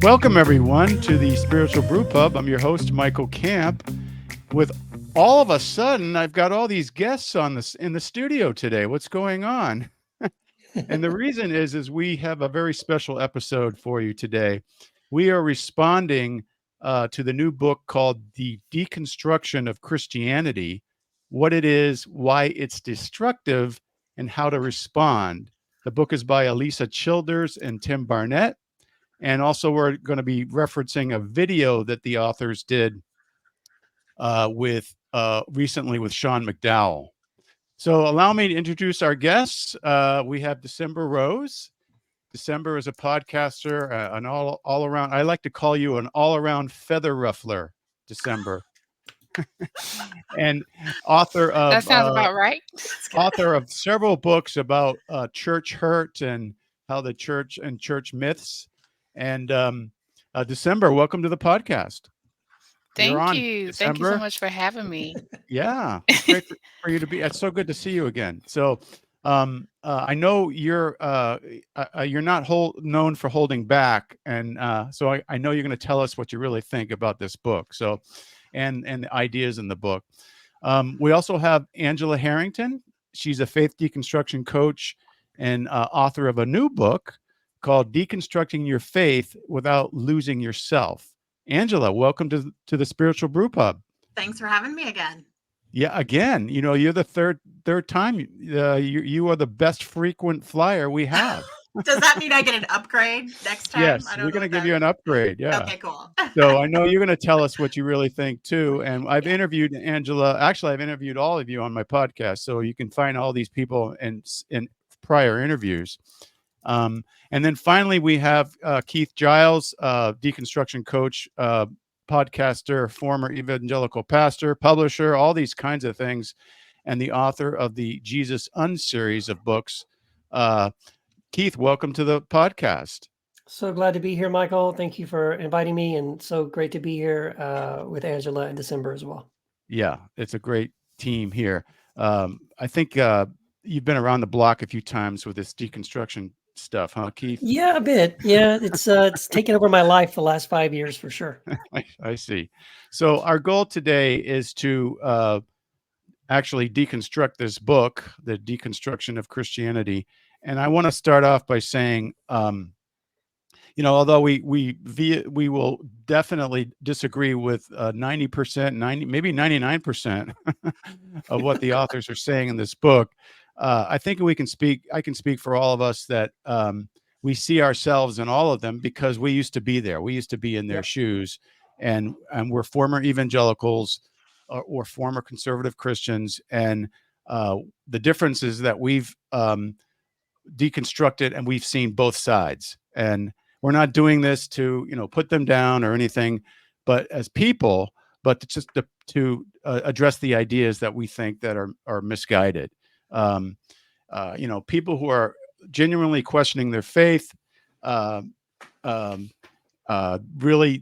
Welcome, everyone, to the Spiritual Brew Pub. I'm your host, Michael Camp. With all of a sudden, I've got all these guests on this in the studio today. What's going on? And the reason is we have a very special episode for you today. We are responding to the new book called The Deconstruction of Christianity, what it is, why it's destructive, and how to respond. The book is by Alisa Childers and Tim Barnett. And also, we're going to be referencing a video that the authors did with recently with Sean McDowell. So allow me to introduce our guests. We have Desimber Rose. Desimber is a podcaster, an all around. I like to call you an all around feather ruffler, Desimber, and author That of sounds about right. several books about church hurt and how the church and church myths. And Desimber, welcome to the podcast. You're Thank on, you. Thank you so Desimber. much for having me. Yeah, it's great for you to be. It's so good to see you again. So, I know you're not known for holding back, and so I know you're going to tell us what you really think about this book. So, and the ideas in the book. We also have Angela Herrington. She's a faith deconstruction coach and author of a new book called "Deconstructing Your Faith Without Losing Yourself." Angela, welcome to the Spiritual Brew Pub. Thanks for having me again. Yeah, again, you're the third time. You are the best frequent flyer we have. Does that mean I get an upgrade next time? Yes, I don't we're know going to what give you an upgrade. Yeah. Okay, cool. So I know you're going to tell us what you really think too. And I've interviewed Angela. Actually, I've interviewed all of you on my podcast, so you can find all these people in prior interviews. And then finally, we have Keith Giles, deconstruction coach, podcaster, former evangelical pastor, publisher, all these kinds of things, and the author of the Jesus series of books. Keith, welcome to the podcast. So glad to be here, Michael. Thank you for inviting me, and so great to be here with Angela and Desimber as well. Yeah, it's a great team here. I think you've been around the block a few times with this deconstruction stuff, huh, Keith? Yeah, a bit. Yeah, it's taken over my life the last 5 years for sure. I see. So our goal today is to actually deconstruct this book, The Deconstruction of Christianity. And I want to start off by saying, although we will definitely disagree with 90%, maybe 99% of what the authors are saying in this book, I think I can speak for all of us that we see ourselves in all of them because we used to be there. We used to be in their shoes, and we're former evangelicals or former conservative Christians. And the difference is that we've deconstructed and we've seen both sides. And we're not doing this to, put them down or anything, but as people, but to address the ideas that we think that are misguided. People who are genuinely questioning their faith. Really,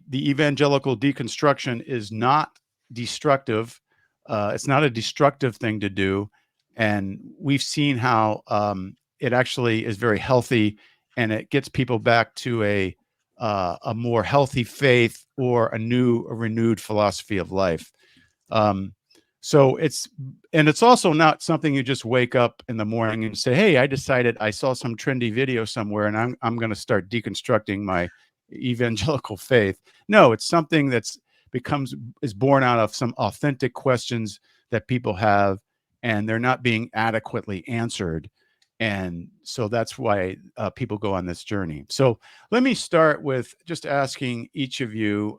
the evangelical deconstruction is not destructive. It's not a destructive thing to do, and we've seen how it actually is very healthy, and it gets people back to a more healthy faith or a renewed philosophy of life. So it's also not something you just wake up in the morning and say, "Hey, I decided I saw some trendy video somewhere, and I'm going to start deconstructing my evangelical faith." No, it's something is born out of some authentic questions that people have, and they're not being adequately answered. And so that's why people go on this journey. So let me start with just asking each of you,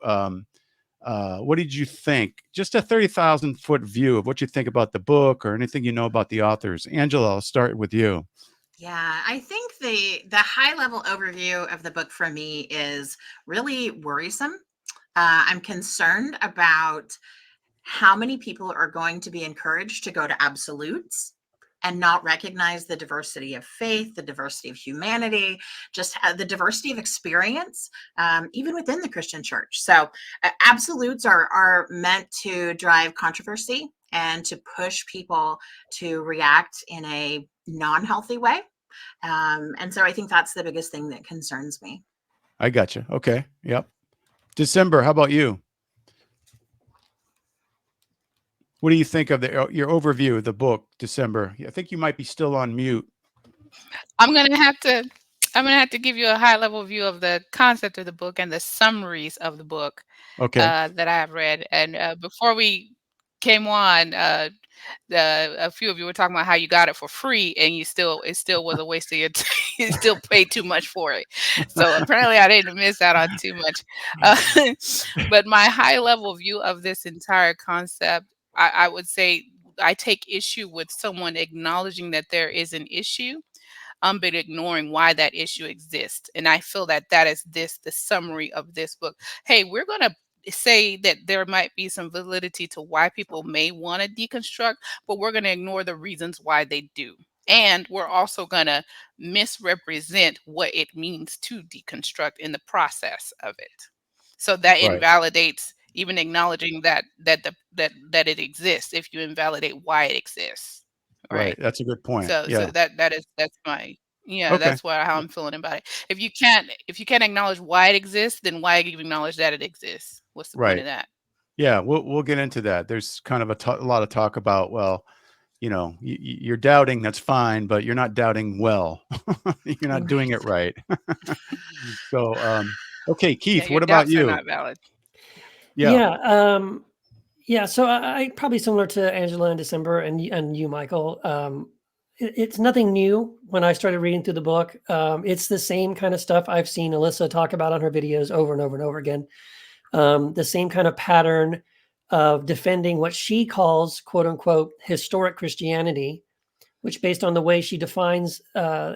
what did you think? Just a 30,000-foot view of what you think about the book or anything you know about the authors. Angela, I'll start with you. Yeah, I think the high-level overview of the book for me is really worrisome. I'm concerned about how many people are going to be encouraged to go to absolutes and not recognize the diversity of faith, the diversity of humanity, just the diversity of experience, even within the Christian church. So absolutes are meant to drive controversy and to push people to react in a non-healthy way. And so I think that's the biggest thing that concerns me. I got you. Okay. Yep. Desimber, how about you? What do you think of your overview of the book, Desimber? I think you might be still on mute. I'm gonna have to I'm gonna have to give you a high level view of the concept of the book and the summaries of the book Okay. that I have read. And before we came on, a few of you were talking about how you got it for free, and it still was a waste of your time. You still paid too much for it. So apparently, I didn't miss out on too much. Uh, but my high level view of this entire concept, I would say, I take issue with someone acknowledging that there is an issue, but ignoring why that issue exists. And I feel that that is the summary of this book. Hey, we're going to say that there might be some validity to why people may want to deconstruct, but we're going to ignore the reasons why they do. And we're also going to misrepresent what it means to deconstruct in the process of it. So that Right. invalidates even acknowledging that it exists if you invalidate why it exists. Right. Right. That's a good point. So Yeah. that's my yeah, Okay. that's how I'm feeling about it. If you can't acknowledge why it exists, then why even acknowledge that it exists? What's the point Right. of that? Yeah. We'll get into that. There's kind of a lot of talk about, well, you're doubting, that's fine, but you're not doubting well. You're not doing it right. So, okay, Yeah, Keith, your what about doubts are you? not valid. Yeah. Yeah. So I probably similar to Angela and December and you, Michael. It's nothing new when I started reading through the book. It's the same kind of stuff I've seen Alisa talk about on her videos over and over and over again. The same kind of pattern of defending what she calls "quote unquote" historic Christianity, which, based on the way she defines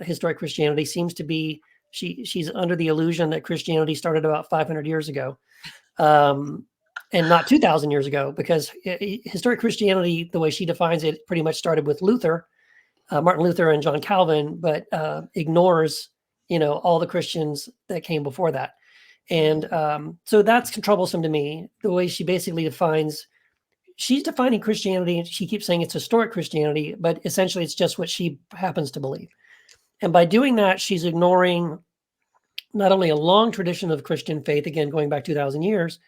historic Christianity, seems to be she's under the illusion that Christianity started about 500 years ago. And not 2,000 years ago, because historic Christianity, the way she defines it, pretty much started with Luther, Martin Luther and John Calvin, but ignores, all the Christians that came before that. And so that's troublesome to me, the way she basically she's defining Christianity, and she keeps saying it's historic Christianity, but essentially it's just what she happens to believe. And by doing that, she's ignoring not only a long tradition of Christian faith, again, going back 2,000 years,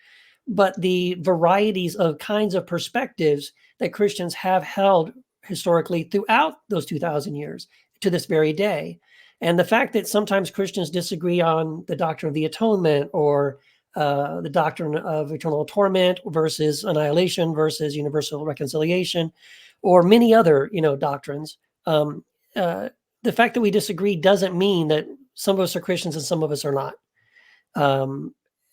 but the varieties of kinds of perspectives that Christians have held historically throughout those 2,000 years to this very day. And the fact that sometimes Christians disagree on the doctrine of the atonement, or the doctrine of eternal torment versus annihilation versus universal reconciliation, or many other, doctrines. The fact that we disagree doesn't mean that some of us are Christians and some of us are not.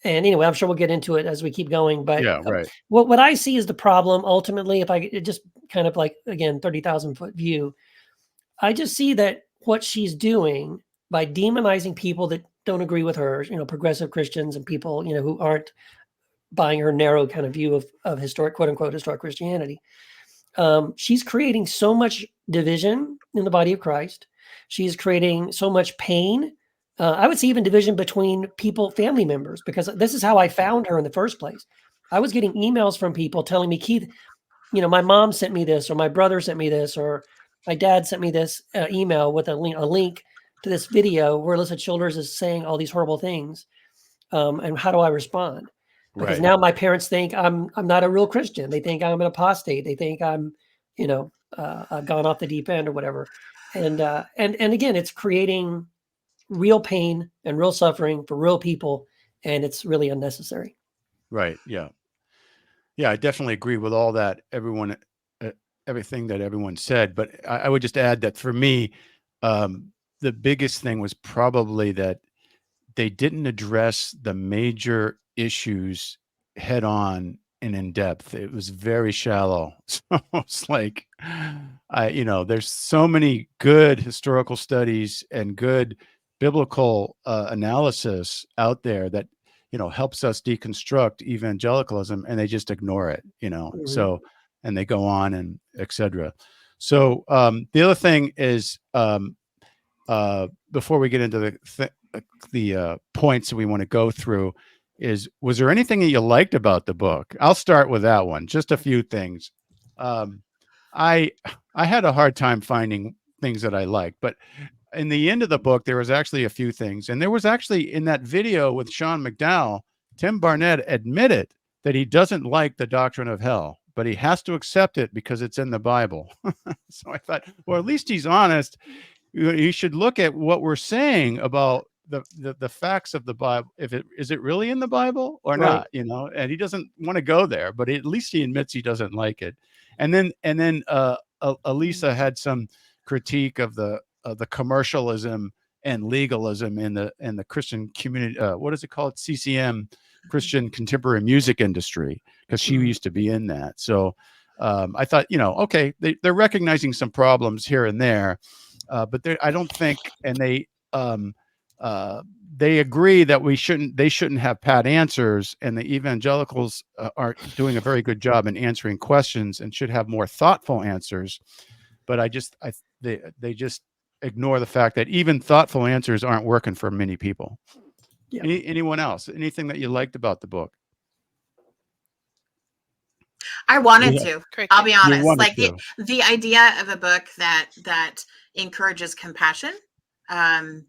And anyway, I'm sure we'll get into it as we keep going. But Yeah. Right. what I see is the problem ultimately, if I just kind of like, again, 30,000 foot view, I just see that what she's doing by demonizing people that don't agree with her, progressive Christians and people, who aren't buying her narrow kind of view of historic, quote unquote, historic Christianity. She's creating so much division in the body of Christ. She's creating so much pain. I would say even division between people, family members, because this is how I found her in the first place. I was getting emails from people telling me, Keith, my mom sent me this, or my brother sent me this, or my dad sent me this email with a link to this video where Alyssa Childers is saying all these horrible things. And how do I respond? Because Right. now my parents think I'm not a real Christian. They think I'm an apostate. They think I'm, gone off the deep end or whatever. And again, it's creating real pain and real suffering for real people, and it's really unnecessary. Right. Yeah. Yeah. I definitely agree with all that. Everything that everyone said, but I would just add that for me, the biggest thing was probably that they didn't address the major issues head on and in depth. It was very shallow. So it's like, there's so many good historical studies and good biblical analysis out there that, helps us deconstruct evangelicalism, and they just ignore it, Mhm. So, and they go on and et cetera. So the other thing is, before we get into the points that we want to go through, was there anything that you liked about the book? I'll start with that one. Just a few things. I had a hard time finding things that I liked, but in the end of the book, there was actually a few things. And there was actually, in that video with Sean McDowell, Tim Barnett admitted that he doesn't like the doctrine of hell, but he has to accept it because it's in the Bible. So I thought, well, at least he's honest. You should look at what we're saying about the facts of the Bible. Is it really in the Bible or Right. not? And he doesn't want to go there, but at least he admits he doesn't like it. And then Alisa had some critique of the commercialism and legalism in the Christian community. What is it called? CCM, Christian contemporary music industry, because she used to be in that. So I thought, okay, they're recognizing some problems here and there, but I don't think, and they agree that they shouldn't have pat answers, and the evangelicals aren't doing a very good job in answering questions and should have more thoughtful answers. But they just ignore the fact that even thoughtful answers aren't working for many people. Yeah. Anyone else? Anything that you liked about the book? I wanted Yeah. to. Cricket. I'll be You honest. wanted Like to. the idea of a book that encourages compassion. That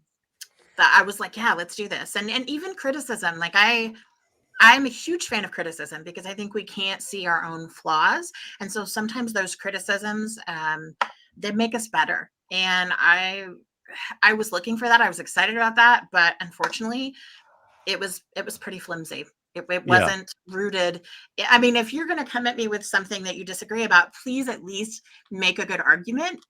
I was like, yeah, let's do this. And even criticism. Like I'm a huge fan of criticism because I think we can't see our own flaws. And so sometimes those criticisms, they make us better. And I was looking for that. I was excited about that, but unfortunately it was pretty flimsy. It wasn't rooted. I mean, if you're going to come at me with something that you disagree about, please at least make a good argument.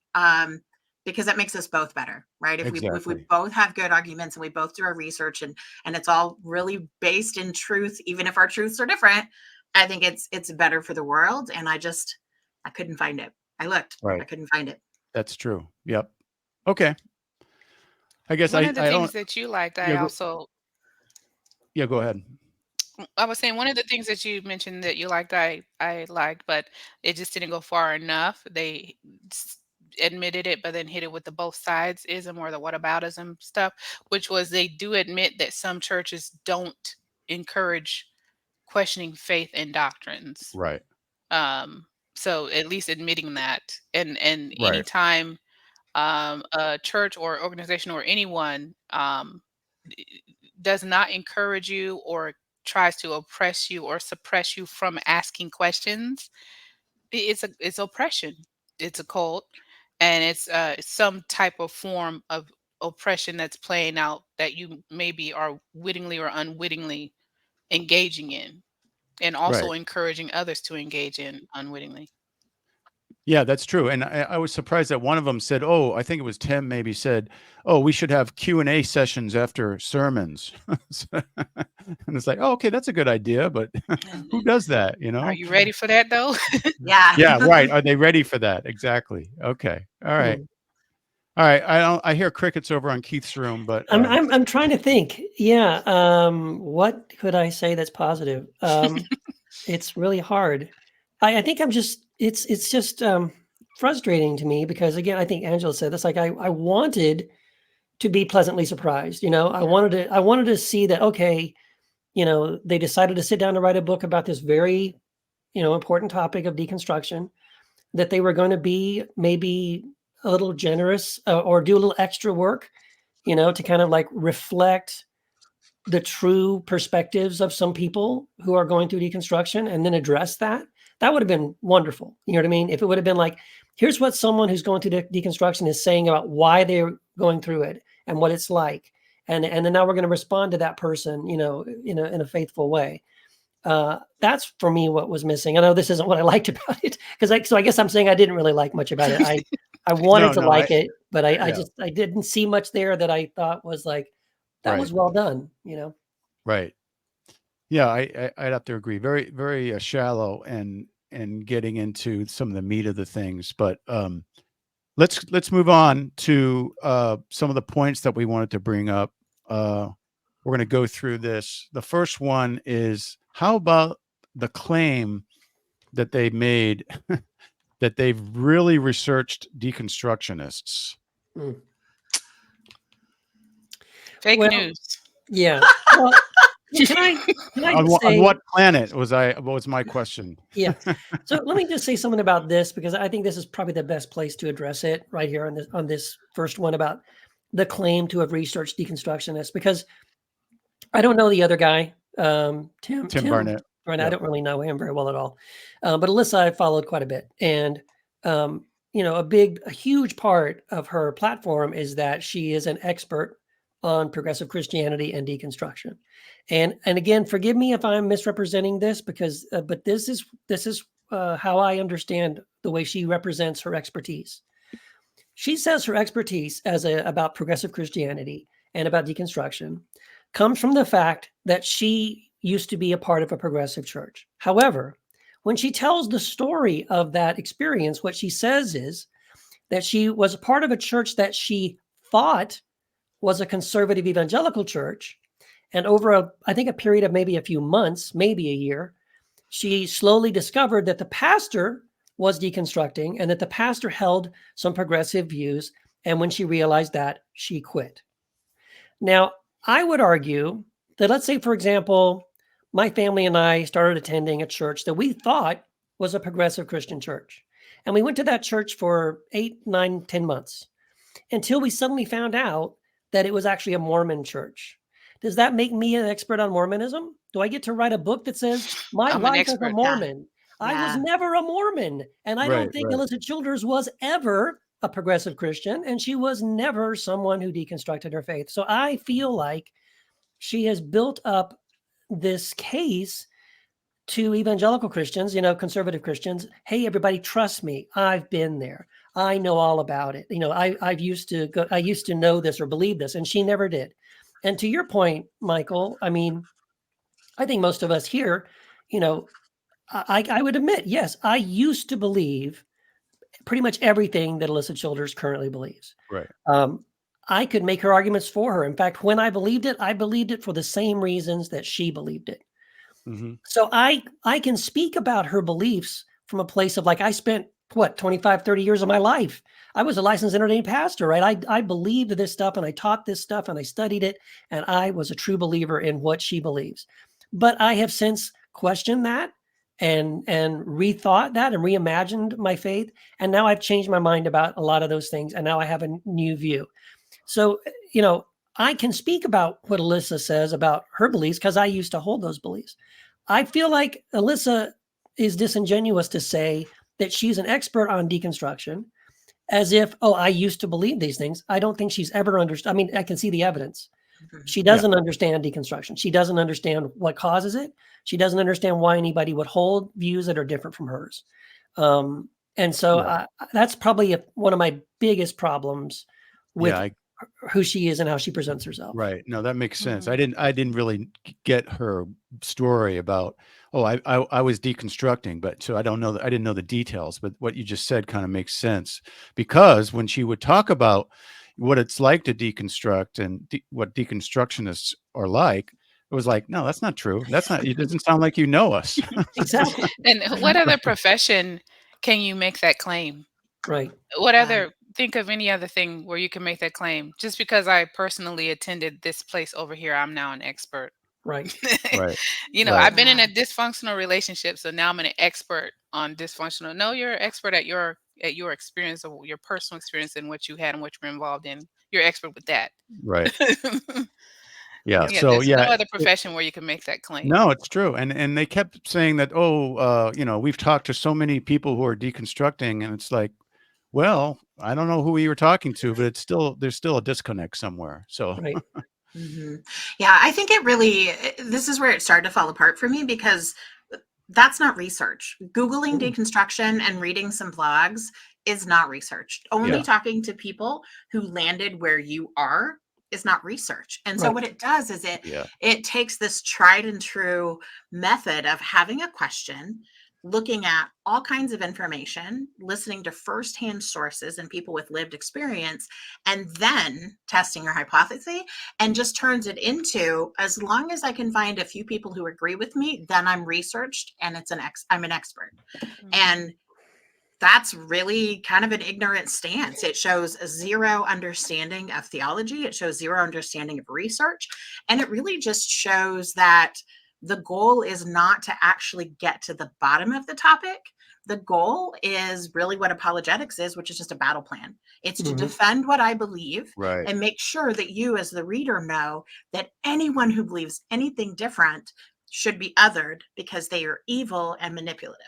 Because that makes us both better, right? If we both have good arguments and we both do our research and it's all really based in truth, even if our truths are different, I think it's better for the world. And I couldn't find it. I looked, I couldn't find it. That's true. Yep. Okay. I guess one of the things that you liked, go ahead. I was saying one of the things that you mentioned that you liked, I liked, but it just didn't go far enough. They admitted it, but then hit it with the both sides-ism or the whataboutism stuff, which was they do admit that some churches don't encourage questioning faith and doctrines. Right. So at least admitting that, and Right. anytime a church or organization or anyone does not encourage you or tries to oppress you or suppress you from asking questions, it's oppression. It's a cult, and it's some type of form of oppression that's playing out that you maybe are wittingly or unwittingly engaging in, and also encouraging others to engage in unwittingly. Yeah, that's true. And I was surprised that one of them said, I think it was Tim maybe said, we should have Q&A sessions after sermons. And it's like, okay, that's a good idea, but who does that, Are you ready for that though? Yeah. Yeah, right. Are they ready for that? Exactly. Okay. All right. All right. I hear crickets over on Keith's room, but I'm trying to think. Yeah. What could I say that's positive? It's really hard. I think it's just frustrating to me because, again, I think Angela said this, like I wanted to be pleasantly surprised. I wanted to see that, okay, they decided to sit down to write a book about this very, important topic of deconstruction, that they were going to be maybe a little generous or do a little extra work, to kind of like reflect the true perspectives of some people who are going through deconstruction and then address that. That would have been wonderful. You know what I mean? If it would have been like, here's what someone who's going through deconstruction is saying about why they're going through it and what it's like. And then now we're going to respond to that person, in a faithful way. That's for me what was missing. I know this isn't what I liked about it, so I guess I'm saying I didn't really like much about it. I wanted to like it, but I didn't see much there that I thought was like, that was well done, Right. Yeah, I'd have to agree. Very, very shallow and getting into some of the meat of the things. But let's move on to some of the points that we wanted to bring up. We're going to go through this. The first one is, how about the claim that they made that they've really researched deconstructionists? Fake news. Yeah. Well, can I on what planet what was my question? Yeah. So let me just say something about this, because I think this is probably the best place to address it right here on this first one about the claim to have researched deconstructionists, because I don't know the other guy, Tim Barnett. Barnett. I Yep. don't really know him very well at all. But Alisa, I followed quite a bit. And, a huge part of her platform is that she is an expert on progressive Christianity and deconstruction. And again, forgive me if I'm misrepresenting this, because, but this is how I understand the way she represents her expertise. She says her expertise about progressive Christianity and about deconstruction comes from the fact that she used to be a part of a progressive church. However, when she tells the story of that experience, what she says is that she was a part of a church that she thought was a conservative evangelical church. And over I think a period of maybe a few months, maybe a year, she slowly discovered that the pastor was deconstructing and that the pastor held some progressive views. And when she realized that, she quit. Now, I would argue that, let's say, for example, my family and I started attending a church that we thought was a progressive Christian church. And we went to that church for 8, 9, 10 months until we suddenly found out that it was actually a Mormon church. Does that make me an expert on Mormonism? Do I get to write a book that says, my I'm an life as a expert. Mormon? I was Yeah. never a Mormon. And I don't Right, think right. Alisa Childers was ever a progressive Christian. And she was never someone who deconstructed her faith. So I feel like she has built up this case to evangelical Christians, conservative Christians. Hey, everybody, trust me. I've been there. I know all about it. I used to know this or believe this, and she never did. And to your point, Michael, I mean, I think most of us here, I would admit, yes, I used to believe pretty much everything that Alisa Childers currently believes. Right. I could make her arguments for her. In fact, when I believed it for the same reasons that she believed it. Mm-hmm. So I can speak about her beliefs from a place of, like, I spent 25, 30 years of my life. I was a licensed and ordained pastor, right? I believed this stuff and I taught this stuff and I studied it. And I was a true believer in what she believes. But I have since questioned that and rethought that and reimagined my faith. And now I've changed my mind about a lot of those things. And now I have a new view. So, I can speak about what Alisa says about her beliefs because I used to hold those beliefs. I feel like Alisa is disingenuous to say that she's an expert on deconstruction as if, I used to believe these things. I don't think she's ever understood. I mean, I can see the evidence. She doesn't understand deconstruction. She doesn't understand what causes it. She doesn't understand why anybody would hold views that are different from hers. And so that's probably one of my biggest problems with who she is and how she presents herself. Right. No, that makes sense. Mhm. I didn't really get her story about, I was deconstructing, but so I didn't know the details, but what you just said kind of makes sense, because when she would talk about what it's like to deconstruct and what deconstructionists are like, it was like, no, that's not true. It doesn't sound like you know us. Exactly. And what other profession can you make that claim? Right. What other think of any other thing where you can make that claim? Just because I personally attended this place over here, I'm now an expert. Right. Right. I've been in a dysfunctional relationship, so now I'm an expert on dysfunctional. No, you're an expert at your experience or your personal experience and what you had and what you were involved in. You're expert with that. Right. Yeah. Yep. Yeah, So there's no other profession where you can make that claim. no, it's true. And they kept saying that, we've talked to so many people who are deconstructing, and it's like, well, I don't know who you were talking to, but there's still a disconnect somewhere. So Right. Yeah, I think this is where it started to fall apart for me, because that's not research. Googling deconstruction and reading some blogs is not research. Only talking to people who landed where you are is not research. And so what it does is it takes this tried and true method of having a question, looking at all kinds of information, listening to firsthand sources and people with lived experience, and then testing your hypothesis, and just turns it into, as long as I can find a few people who agree with me, then I'm researched and I'm an expert. And that's really kind of an ignorant stance. It shows zero understanding of theology. It shows zero understanding of research. And it really just shows that the goal is not to actually get to the bottom of the topic. the goal is really what apologetics is, which is just a battle plan. It's to Mhm. defend what I believe Right. and make sure that you as the reader know that anyone who believes anything different should be othered because they are evil and manipulative.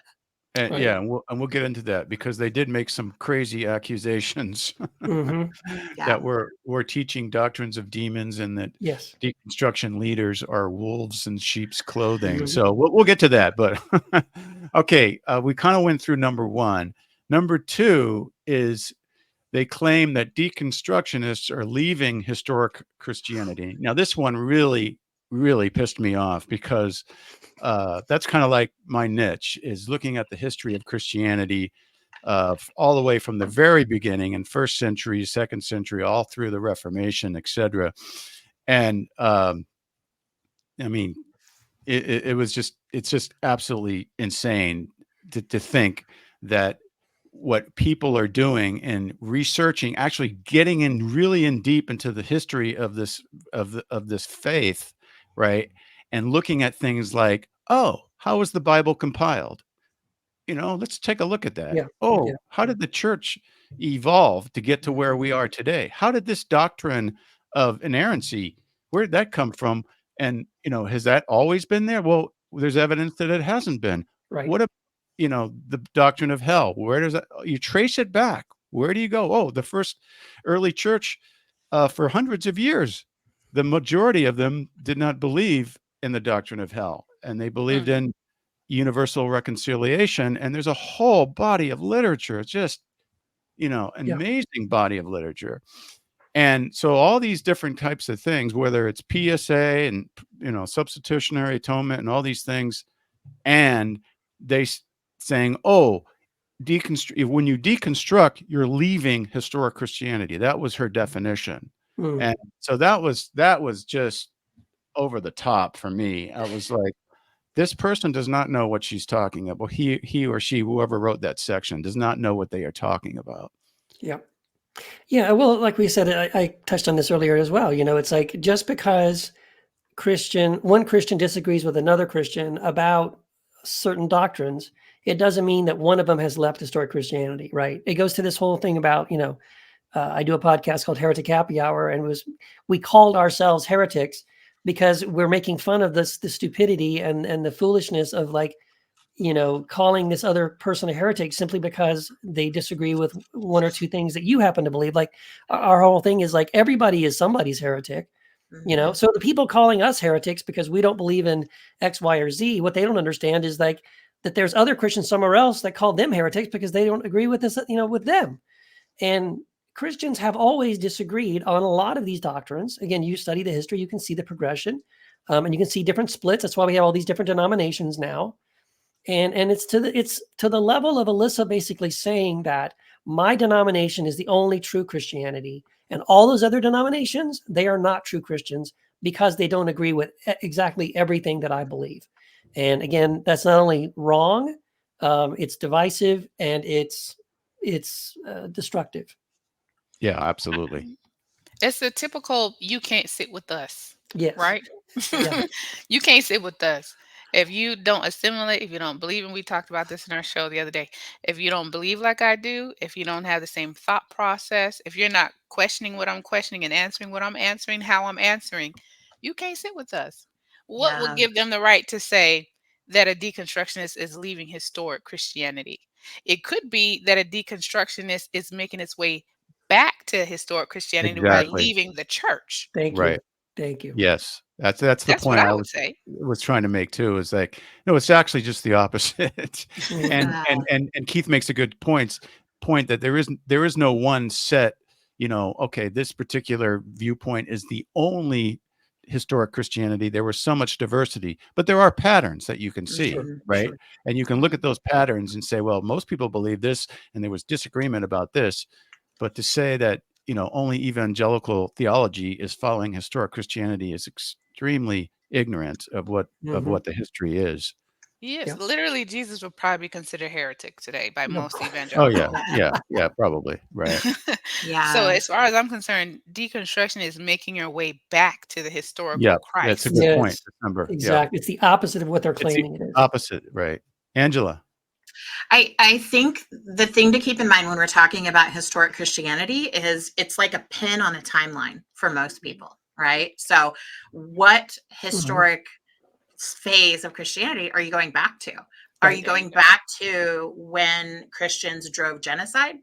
And Right. yeah, and we'll get into that because they did make some crazy accusations Mhm. Yeah. that we're teaching doctrines of demons and that Yes. deconstruction leaders are wolves in sheep's clothing. Mhm. So we'll get to that. But okay, we kind of went through number one. Number two is they claim that deconstructionists are leaving historic Christianity. Now, this one really, really pissed me off because that's kind of like my niche is looking at the history of Christianity all the way from the very beginning in first century, second century, all through the Reformation, etc. And I mean, it was it's just absolutely insane to think that what people are doing and researching, actually getting in really in deep into the history of this of this faith, right? And looking at things like, oh, how was the Bible compiled? Let's take a look at that. Yeah. Oh, Yeah. how did the church evolve to get to where we are today? How did this doctrine of inerrancy, where did that come from? And, has that always been there? Well, there's evidence that it hasn't been. Right. What, the doctrine of hell, where does that, you trace it back? Where do you go? Oh, the first early church for hundreds of years, the majority of them did not believe in the doctrine of hell, and they believed Mm. in universal reconciliation. And there's a whole body of literature. It's just, Yeah. amazing body of literature. And so all these different types of things, whether it's PSA and, substitutionary atonement and all these things, and saying, oh, when you deconstruct, you're leaving historic Christianity. That was her definition. Mm. And so that was just over the top for me. I was like, this person does not know what she's talking about. He or she, whoever wrote that section, does not know what they are talking about. Yeah. Yeah. Well, like we said, I touched on this earlier as well. It's like just because one Christian disagrees with another Christian about certain doctrines, it doesn't mean that one of them has left historic Christianity, right? It goes to this whole thing about, I do a podcast called Heretic Happy Hour, and we called ourselves heretics because we're making fun of the stupidity and the foolishness of calling this other person a heretic simply because they disagree with one or two things that you happen to believe. Like our whole thing is like everybody is somebody's heretic. Mhm. So the people calling us heretics because we don't believe in X, Y, or Z, what they don't understand is like that there's other Christians somewhere else that call them heretics because they don't agree with this, with them. And Christians have always disagreed on a lot of these doctrines. Again, you study the history, you can see the progression, and you can see different splits. That's why we have all these different denominations now. And it's to the level of Alisa basically saying that my denomination is the only true Christianity, and all those other denominations, they are not true Christians because they don't agree with exactly everything that I believe. And again, that's not only wrong, it's divisive, and it's destructive. Yeah, absolutely. It's the typical you can't sit with us, Yes. right? Yeah. You can't sit with us. If you don't assimilate, if you don't believe, and we talked about this in our show the other day, if you don't believe like I do, if you don't have the same thought process, if you're not questioning what I'm questioning and answering what I'm answering, how I'm answering, you can't sit with us. What will Yeah. give them the right to say that a deconstructionist is leaving historic Christianity? It could be that a deconstructionist is making its way back to historic Christianity by Exactly. leaving the church. Thank Right. you. Thank you. Yes. That's the That's what point I I would say. was trying to make too, is like, no, it's actually just the opposite. Mhm. and Yeah. and Keith makes a good point that there is no one set, okay, this particular viewpoint is the only historic Christianity. There was so much diversity, but there are patterns that you can see, Sure. Mhm. right? Sure. And you can look at those patterns and say, well, most people believe this, and there was disagreement about this. But to say that, only evangelical theology is following historic Christianity is extremely ignorant of what Mhm. the history is. Yes, Yeah. literally, Jesus would probably be considered heretic today by Of most course. Oh yeah, evangelicals. Yeah. yeah, probably, right. So, Yeah. as far as I'm concerned, deconstruction is making your way back to the historical Yeah, that's a Christ. good point. Yes. December. Yeah, Exactly. It's the opposite of what they're it's the claiming it is. opposite, right? Angela. I think the thing to keep in mind when we're talking about historic Christianity is it's like a pin on a timeline for most people, right? So what historic phase of Christianity are you going back to? Are Right. you going back to when Christians drove genocide?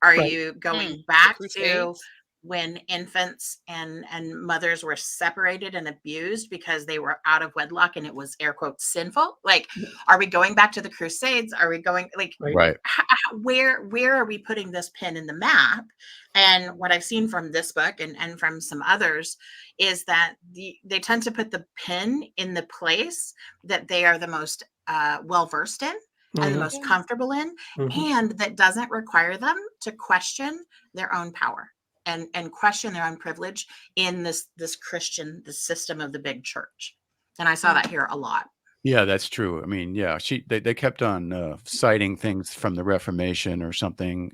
Are Right. you going The back to Crusades. when infants and mothers were separated and abused because they were out of wedlock and it was air quotes sinful? Like, are we going back to the Crusades? Are we going like Right. where are we putting this pin in the map? And what I've seen from this book and from some others is that they tend to put the pin in the place that they are the most well versed in and the most comfortable in, and that doesn't require them to question their own power and question their own privilege in this Christian, the system of the big church. And I saw that here a lot. Yeah, that's true. I mean, yeah, they kept on citing things from the Reformation or something.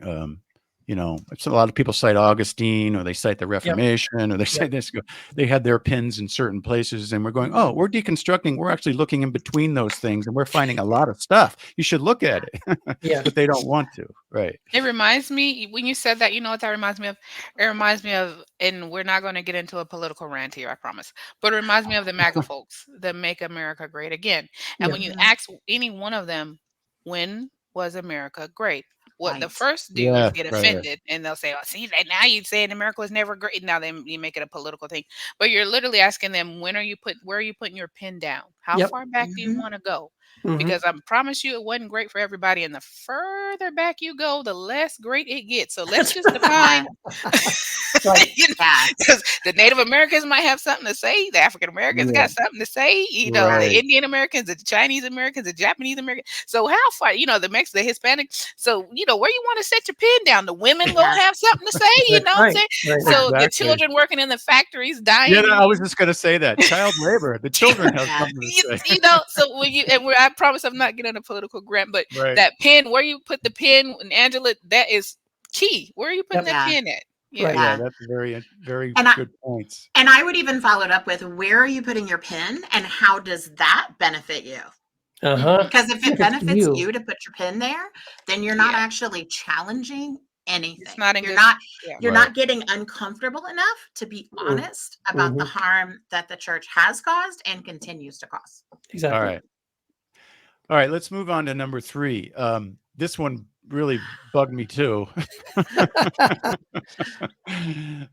You know, it's a lot of people cite Augustine, or they cite the Reformation, or they say this. They had their pins in certain places, and we're going, oh, we're deconstructing. We're actually looking in between those things, and we're finding a lot of stuff. You should look at it, but they don't want to. Right. It reminds me, when you said that, you know what that reminds me of? It reminds me of, and we're not going to get into a political rant here, I promise, but it reminds me of the MAGA folks, the Make America Great Again. And when you ask any one of them, when was America great? What the first do is get offended, and they'll say, "Oh, see, now you're saying America was never great." Now then you make it a political thing, but you're literally asking them, where are you putting your pen down? How far back do you want to go? Because I promise you, it wasn't great for everybody. And the further back you go, the less great it gets. So let's just define. Because the Native Americans might have something to say. The African Americans got something to say. You know, the Indian Americans, the Chinese Americans, the Japanese Americans. So how far, you know, the Mexican, the Hispanic. So, you know, where you want to set your pen down? The women will have something to say. You know what I'm saying? So the children working in the factories dying. Yeah, I was just going to say that. Child labor. The children have something to say. You know, so when you, and I promise I'm not getting a political grant, but that pen, where you put the pen, and Angela, that is key. Where are you putting that pen at? Yeah, that's very, very good points. And I would even follow it up with, where are you putting your pin and how does that benefit you? Because if it benefits you to put your pin there, then you're not actually challenging anything. It's not you're not getting uncomfortable enough to be honest about the harm that the church has caused and continues to cause. Exactly. All right, let's move on to number 3. This one really bugged me too.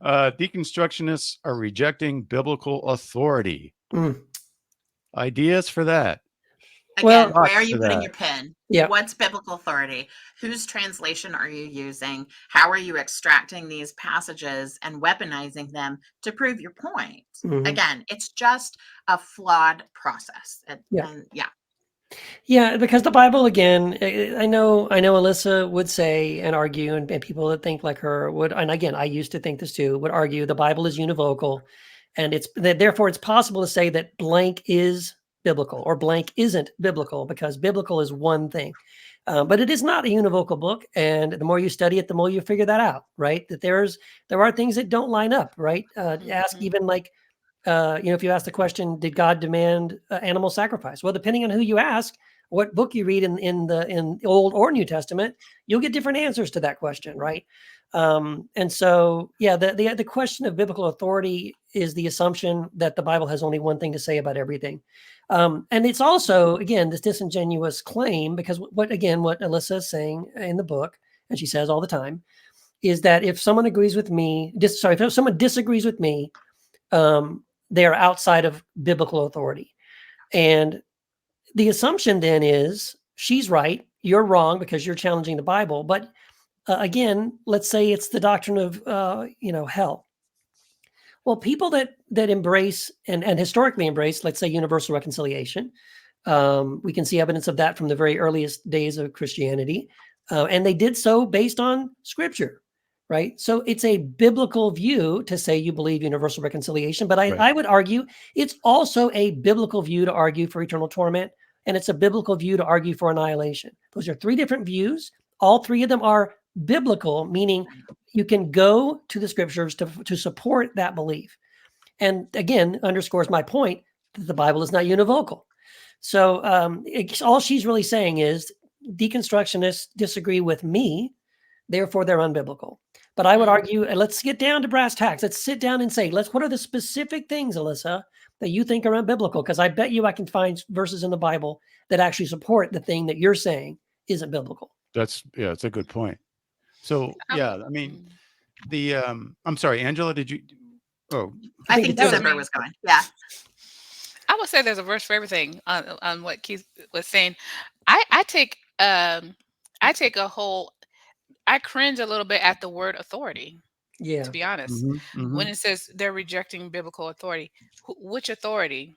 Deconstructionists are rejecting biblical authority. Ideas for that? Again, where are you putting your pen? Yeah. What's biblical authority? Whose translation are you using? How are you extracting these passages and weaponizing them to prove your point? Again, it's just a flawed process. Yeah, because the Bible, again, I know Alisa would say and argue, and people that think like her would, and again, I used to think this too, would argue the Bible is univocal, and therefore it's possible to say that blank is biblical or blank isn't biblical, because biblical is one thing. But it is not a univocal book, and the more you study it, the more you figure that out, right? That there are things that don't line up, right? Ask even like, if you ask the question, did God demand animal sacrifice? Well, depending on who you ask, what book you read in the Old or New Testament, you'll get different answers to that question, right? And so, yeah, the question of biblical authority is the assumption that the Bible has only one thing to say about everything. And it's also, again, this disingenuous claim, because what Alisa is saying in the book, and she says all the time, is that if someone agrees with me, if someone disagrees with me, they are outside of biblical authority. And the assumption then is she's right, you're wrong because you're challenging the Bible. But again, let's say it's the doctrine of hell. Well, people that embrace and historically embrace, let's say, universal reconciliation, we can see evidence of that from the very earliest days of Christianity, and they did so based on Scripture. Right. So it's a biblical view to say you believe universal reconciliation, but I would argue it's also a biblical view to argue for eternal torment, and it's a biblical view to argue for annihilation. Those are 3 different views. All 3 of them are biblical, meaning you can go to the Scriptures to support that belief. And again, underscores my point that the Bible is not univocal. So all she's really saying is deconstructionists disagree with me, therefore they're unbiblical. But I would argue, let's get down to brass tacks. Let's sit down and say, what are the specific things, Alisa, that you think are unbiblical? Because I bet you I can find verses in the Bible that actually support the thing that you're saying isn't biblical. That's a good point. So yeah, I mean, I'm sorry, Angela, did you? Oh, I think that was Desimber me. was going. Yeah. I would say there's a verse for everything on what Keith was saying. I take I cringe a little bit at the word authority, Yeah. to be honest. When it says they're rejecting biblical authority, which authority?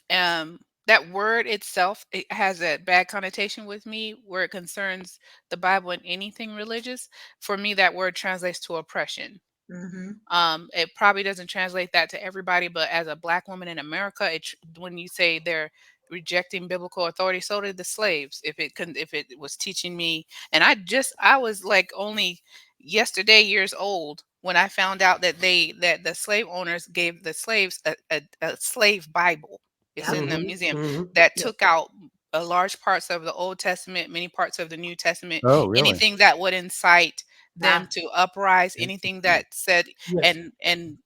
That word itself, it has a bad connotation with me where it concerns the Bible and anything religious. For me, that word translates to oppression. It probably doesn't translate that to everybody, but as a Black woman in America, when you say they're rejecting biblical authority, so did the slaves. If it was teaching me, and I was like only yesterday years old when I found out that the slave owners gave the slaves a slave Bible. It's in the museum that took out a large parts of the Old Testament, many parts of the New Testament, oh, really? anything that would incite them to uprise, anything that said, Yes. and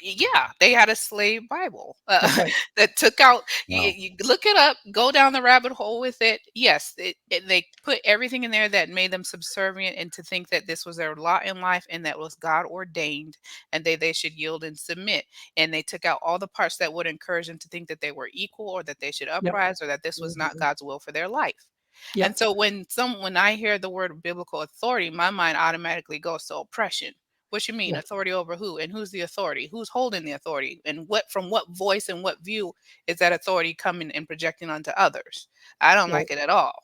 yeah, they had a slave Bible That's right. that took out. Wow. You look it up, go down the rabbit hole with it. Yes, they put everything in there that made them subservient and to think that this was their lot in life and that was God ordained, and they should yield and submit. And they took out all the parts that would encourage them to think that they were equal or that they should uprise or that this was not God's will for their life. Yep. And so when I hear the word biblical authority, my mind automatically goes to oppression. What you mean? Yeah. Authority over who? And who's the authority? Who's holding the authority? And from what voice and what view is that authority coming and projecting onto others? I don't like it at all.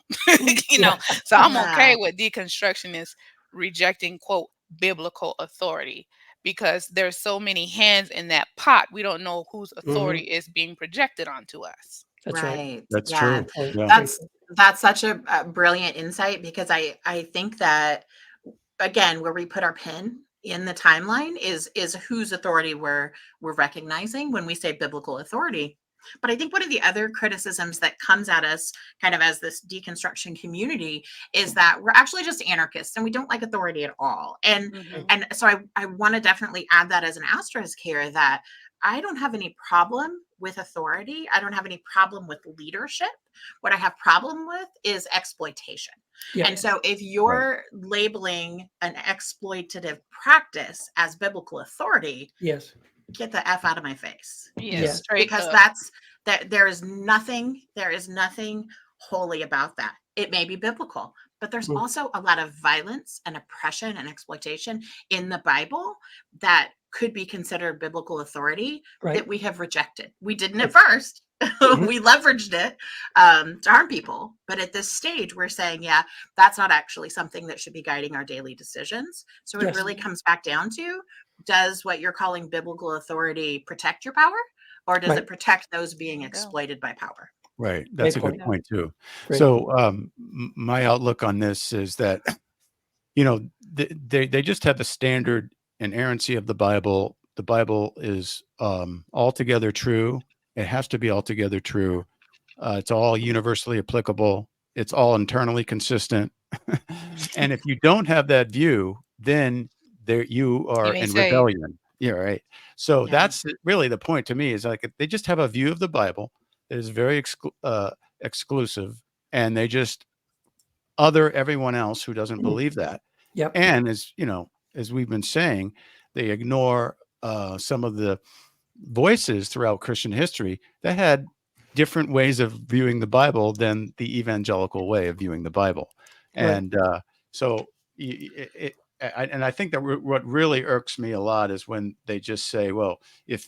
So I'm okay with deconstructionists rejecting, quote, biblical authority, because there's so many hands in that pot. We don't know whose authority is being projected onto us. That's right. That's Yeah. true. Yeah. That's such a brilliant insight, because I think that, again, where we put our pin in the timeline is whose authority we're recognizing when we say biblical authority. But I think one of the other criticisms that comes at us kind of as this deconstruction community is that we're actually just anarchists and we don't like authority at all. And so I want to definitely add that as an asterisk here, that I don't have any problem with authority. I don't have any problem with leadership. What I have problem with is exploitation. Yeah. And so if you're labeling an exploitative practice as biblical authority, Yes. get the F out of my face. Yes, Because there is nothing holy about that. It may be biblical, but there's also a lot of violence and oppression and exploitation in the Bible that could be considered biblical authority that we have rejected. We didn't at first. We leveraged it to harm people. But at this stage, we're saying, yeah, that's not actually something that should be guiding our daily decisions. So it really comes back down to, does what you're calling biblical authority protect your power, or does it protect those being exploited by power? Right. That's a good point too. Great. So my outlook on this is that, they just have the standard inerrancy of the Bible. The Bible is altogether true. It has to be altogether true. It's all universally applicable. It's all internally consistent. And if you don't have that view, then you are in rebellion. Yeah, right. So that's really the point to me, is like they just have a view of the Bible that is very exclusive, and they just other everyone else who doesn't believe that. Yep. And as we've been saying, they ignore some of the voices throughout Christian history that had different ways of viewing the Bible than the evangelical way of viewing the Bible. And I think that what really irks me a lot is when they just say, well, if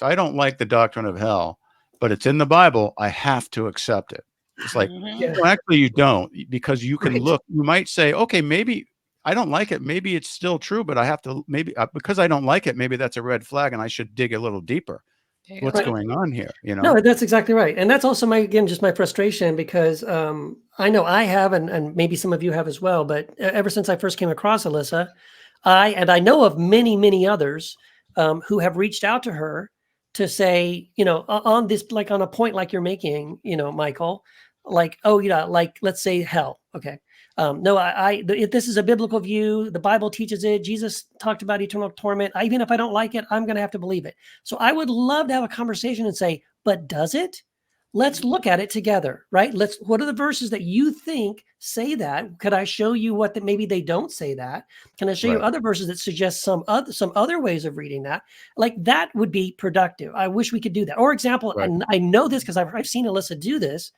I don't like the doctrine of hell, but it's in the Bible, I have to accept it. It's like, well, actually you don't, because you can look, you might say, okay, maybe I don't like it. Maybe it's still true, but I have to, because I don't like it, maybe that's a red flag and I should dig a little deeper. What's going on here? No, that's exactly right. And that's also just my frustration, because I know I have, and maybe some of you have as well, but ever since I first came across Alisa, I know of many, many others who have reached out to her to say, on this, like on a point like you're making, Michael, like, oh, like, let's say hell. Okay. No, if this is a biblical view, the Bible teaches it. Jesus talked about eternal torment. Even if I don't like it, I'm going to have to believe it. So I would love to have a conversation and say, but does it? Let's look at it together, right? What are the verses that you think say that? Could I show you that maybe they don't say that? Can I show you other verses that suggest some other ways of reading that? Like, that would be productive. I wish we could do that. Or example, and I know this because I've seen Alisa do this.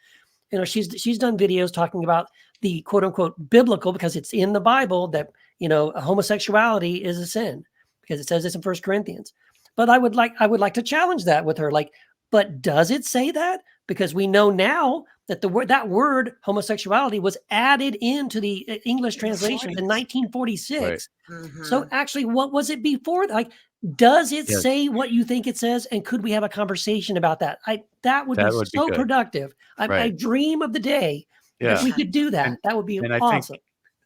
She's done videos talking about the quote unquote biblical, because it's in the Bible, that, homosexuality is a sin, because it says this in 1 Corinthians. But I would like to challenge that with her. Like, but does it say that? Because we know now that that word homosexuality was added into the English translation in 1946. So actually, what was it before? Like, does it say what you think it says? And could we have a conversation about that? That would be so productive. I dream of the day that we could do that. That would be awesome.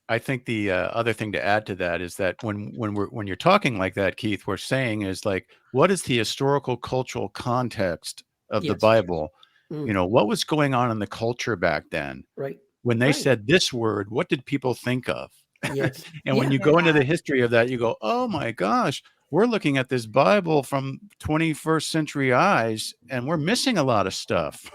I think the other thing to add to that is that when you're talking like that, Keith, we're saying is like, what is the historical cultural context of the Bible? What was going on in the culture back then? Right. When they said this word, what did people think of? Yes. And when you go into the history of that, you go, oh my gosh, we're looking at this Bible from 21st century eyes, and we're missing a lot of stuff.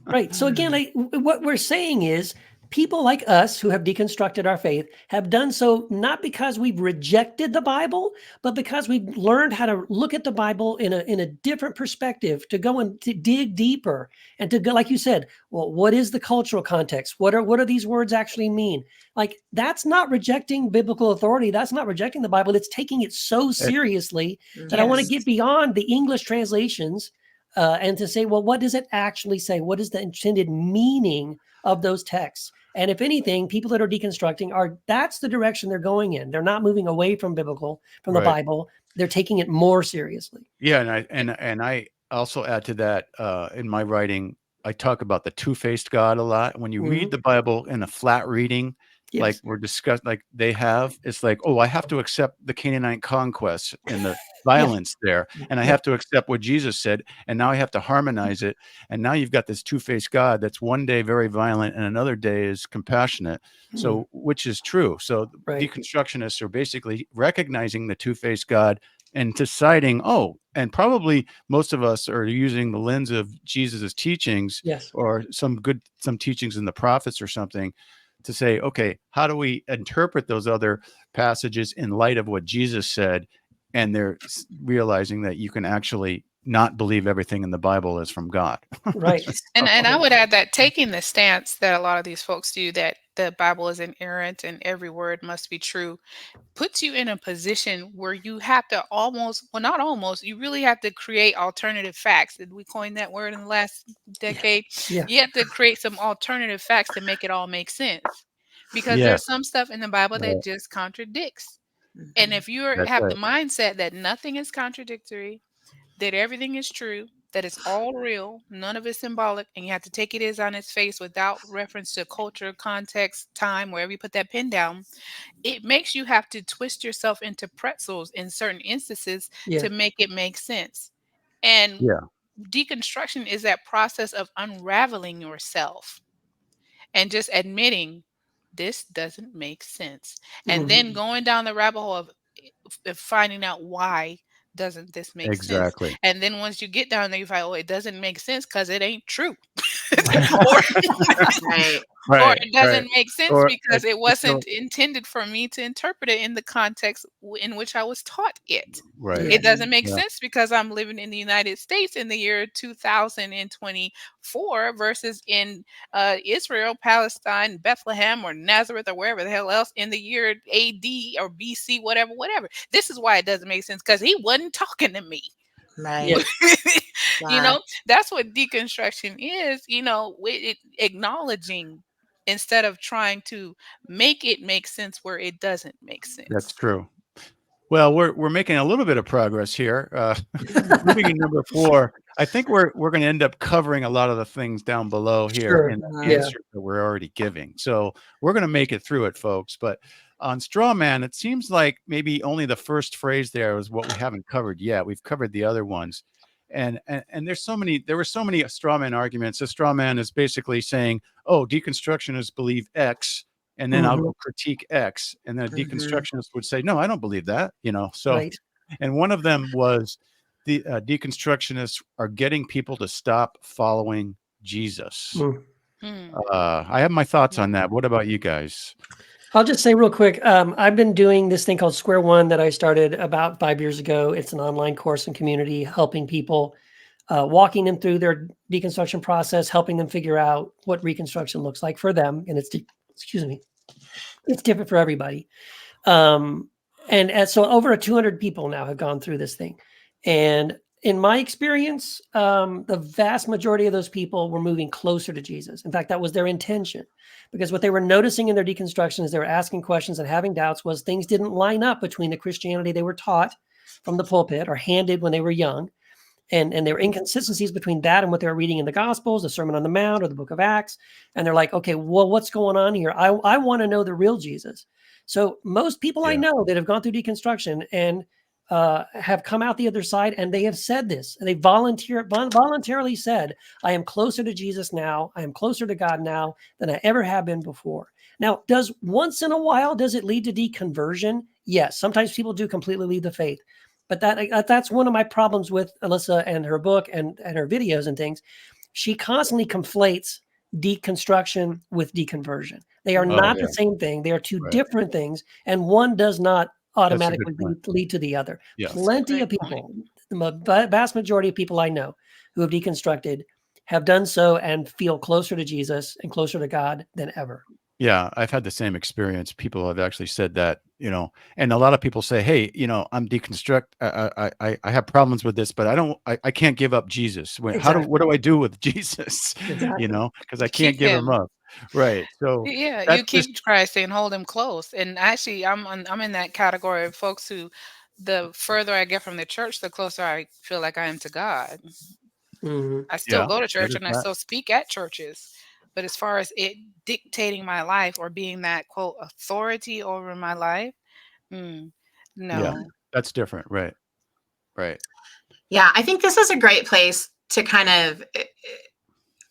Right. So again, what we're saying is, people like us who have deconstructed our faith have done so not because we've rejected the Bible, but because we've learned how to look at the Bible in a different perspective, to go and to dig deeper, and to go, like you said, well, what is the cultural context? What are these words actually mean? Like, that's not rejecting biblical authority. That's not rejecting the Bible. It's taking it so seriously that I want to get beyond the English translations and to say, well, what does it actually say? What is the intended meaning of those texts? And if anything, people that are deconstructing that's the direction they're going in. They're not moving away from the Bible. They're taking it more seriously. Yeah. And I also add to that, in my writing, I talk about the two-faced God a lot. When you read the Bible in a flat reading, like we're discussing, like they have, it's like, oh, I have to accept the Canaanite conquest and the violence there. And I have to accept what Jesus said. And now I have to harmonize it. And now you've got this two-faced God that's one day very violent and another day is compassionate. So which is true. So deconstructionists are basically recognizing the two-faced God and deciding, and probably most of us are using the lens of Jesus's teachings or some teachings in the prophets or something, to say, okay, how do we interpret those other passages in light of what Jesus said? And they're realizing that you can actually not believe everything in the Bible is from God. Right. And I would add that taking the stance that a lot of these folks do, that the Bible is inerrant and every word must be true, puts you in a position where you have to you really have to create alternative facts. Did we coin that word in the last decade? Yeah. You have to create some alternative facts to make it all make sense. Because there's some stuff in the Bible that just contradicts. And if you have the mindset that nothing is contradictory, that everything is true, that it's all real, none of it's symbolic, and you have to take it as on its face without reference to culture, context, time, wherever you put that pin down, it makes you have to twist yourself into pretzels in certain instances to make it make sense. And deconstruction is that process of unraveling yourself and just admitting this doesn't make sense. And then going down the rabbit hole of finding out why doesn't this make sense. And then once you get down there, you find, it doesn't make sense because it ain't true. or it doesn't make sense because it wasn't intended for me to interpret it in the context in which I was taught it. It doesn't make sense because I'm living in the United States in the year 2024 versus in Israel, Palestine, Bethlehem, or Nazareth, or wherever the hell else in the year AD or BC, whatever. This is why it doesn't make sense, because he wasn't talking to me. Right. That's what deconstruction is, acknowledging instead of trying to make it make sense where it doesn't make sense. That's true. Well, we're making a little bit of progress here. Moving to number 4, I think we're going to end up covering a lot of the things down below here in the answer that we're already giving. So we're going to make it through it, folks. But on straw man, it seems like maybe only the first phrase there is what we haven't covered yet. We've covered the other ones. And there were so many straw man arguments. A straw man is basically saying, oh, deconstructionists believe X, and then I'll Mhm. go critique X, and then a Mhm. deconstructionist would say, no, I don't believe that, so. Right. And one of them was the deconstructionists are getting people to stop following Jesus. Mm. Hmm. I have my thoughts on that. What about you guys? I'll just say real quick, I've been doing this thing called Square One that I started about 5 years ago. It's an online course and community helping people, walking them through their deconstruction process, helping them figure out what reconstruction looks like for them. And excuse me, it's different for everybody. And so over 200 people now have gone through this thing. And in my experience, the vast majority of those people were moving closer to Jesus. In fact, that was their intention, because what they were noticing in their deconstruction as they were asking questions and having doubts was things didn't line up between the Christianity they were taught from the pulpit or handed when they were young. And there were inconsistencies between that and what they were reading in the Gospels, the Sermon on the Mount, or the Book of Acts. And they're like, okay, well, what's going on here? I want to know the real Jesus. So most people I Yeah. know that have gone through deconstruction and have come out the other side, and they have said this, and they voluntarily said, I am closer to Jesus now. I am closer to God now than I ever have been before. Now, does once in a while, does it lead to deconversion? Yes. Sometimes people do completely leave the faith. But that's one of my problems with Alisa and her book and her videos and things. She constantly conflates deconstruction with deconversion. They are Oh, not yeah. the same thing. They are two Right. different things, and one does not That's a good automatically point. lead to the other. Yes. Plenty of Great point. people, the vast majority of people I know who have deconstructed have done so and feel closer to Jesus and closer to God than ever. Yeah, I've had the same experience. People have actually said that, and a lot of people say, "Hey, I'm deconstruct. I have problems with this, but I can't give up Jesus. Exactly. What do I do with Jesus? Exactly. Because I You can't keep give him him. up." Right. So Yeah, you that's just keep Christ and hold him close. And actually, I'm in that category of folks who, the further I get from the church, the closer I feel like I am to God. Mhm. I still yeah. go to It church is and I that. still speak at churches. But as far as it dictating my life or being that quote authority over my life, mm, Yeah, no. that's different. Right. Right. Yeah, I think this is a great place to kind of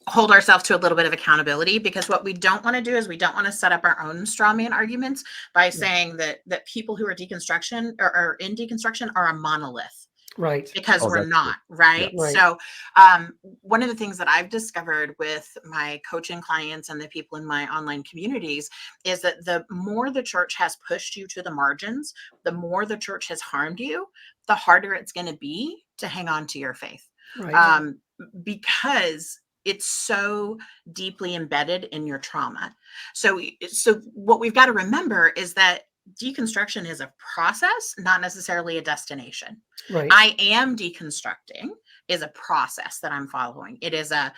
hold ourselves to a little bit of accountability, because what we don't want to do is we don't want to set up our own straw man arguments by Yeah. saying that people who are deconstruction or are in deconstruction are a monolith, Right. because Oh, we're that's true. not, Yeah. right? Right. So one of the things that I've discovered with my coaching clients and the people in my online communities is that the more the church has pushed you to the margins, the more the church has harmed you, the harder it's going to be to hang on to your faith. Right. um, because it's so deeply embedded in your trauma. So what we've got to remember is that deconstruction is a process, not necessarily a destination. Right. I am deconstructing is a process that I'm following. It is an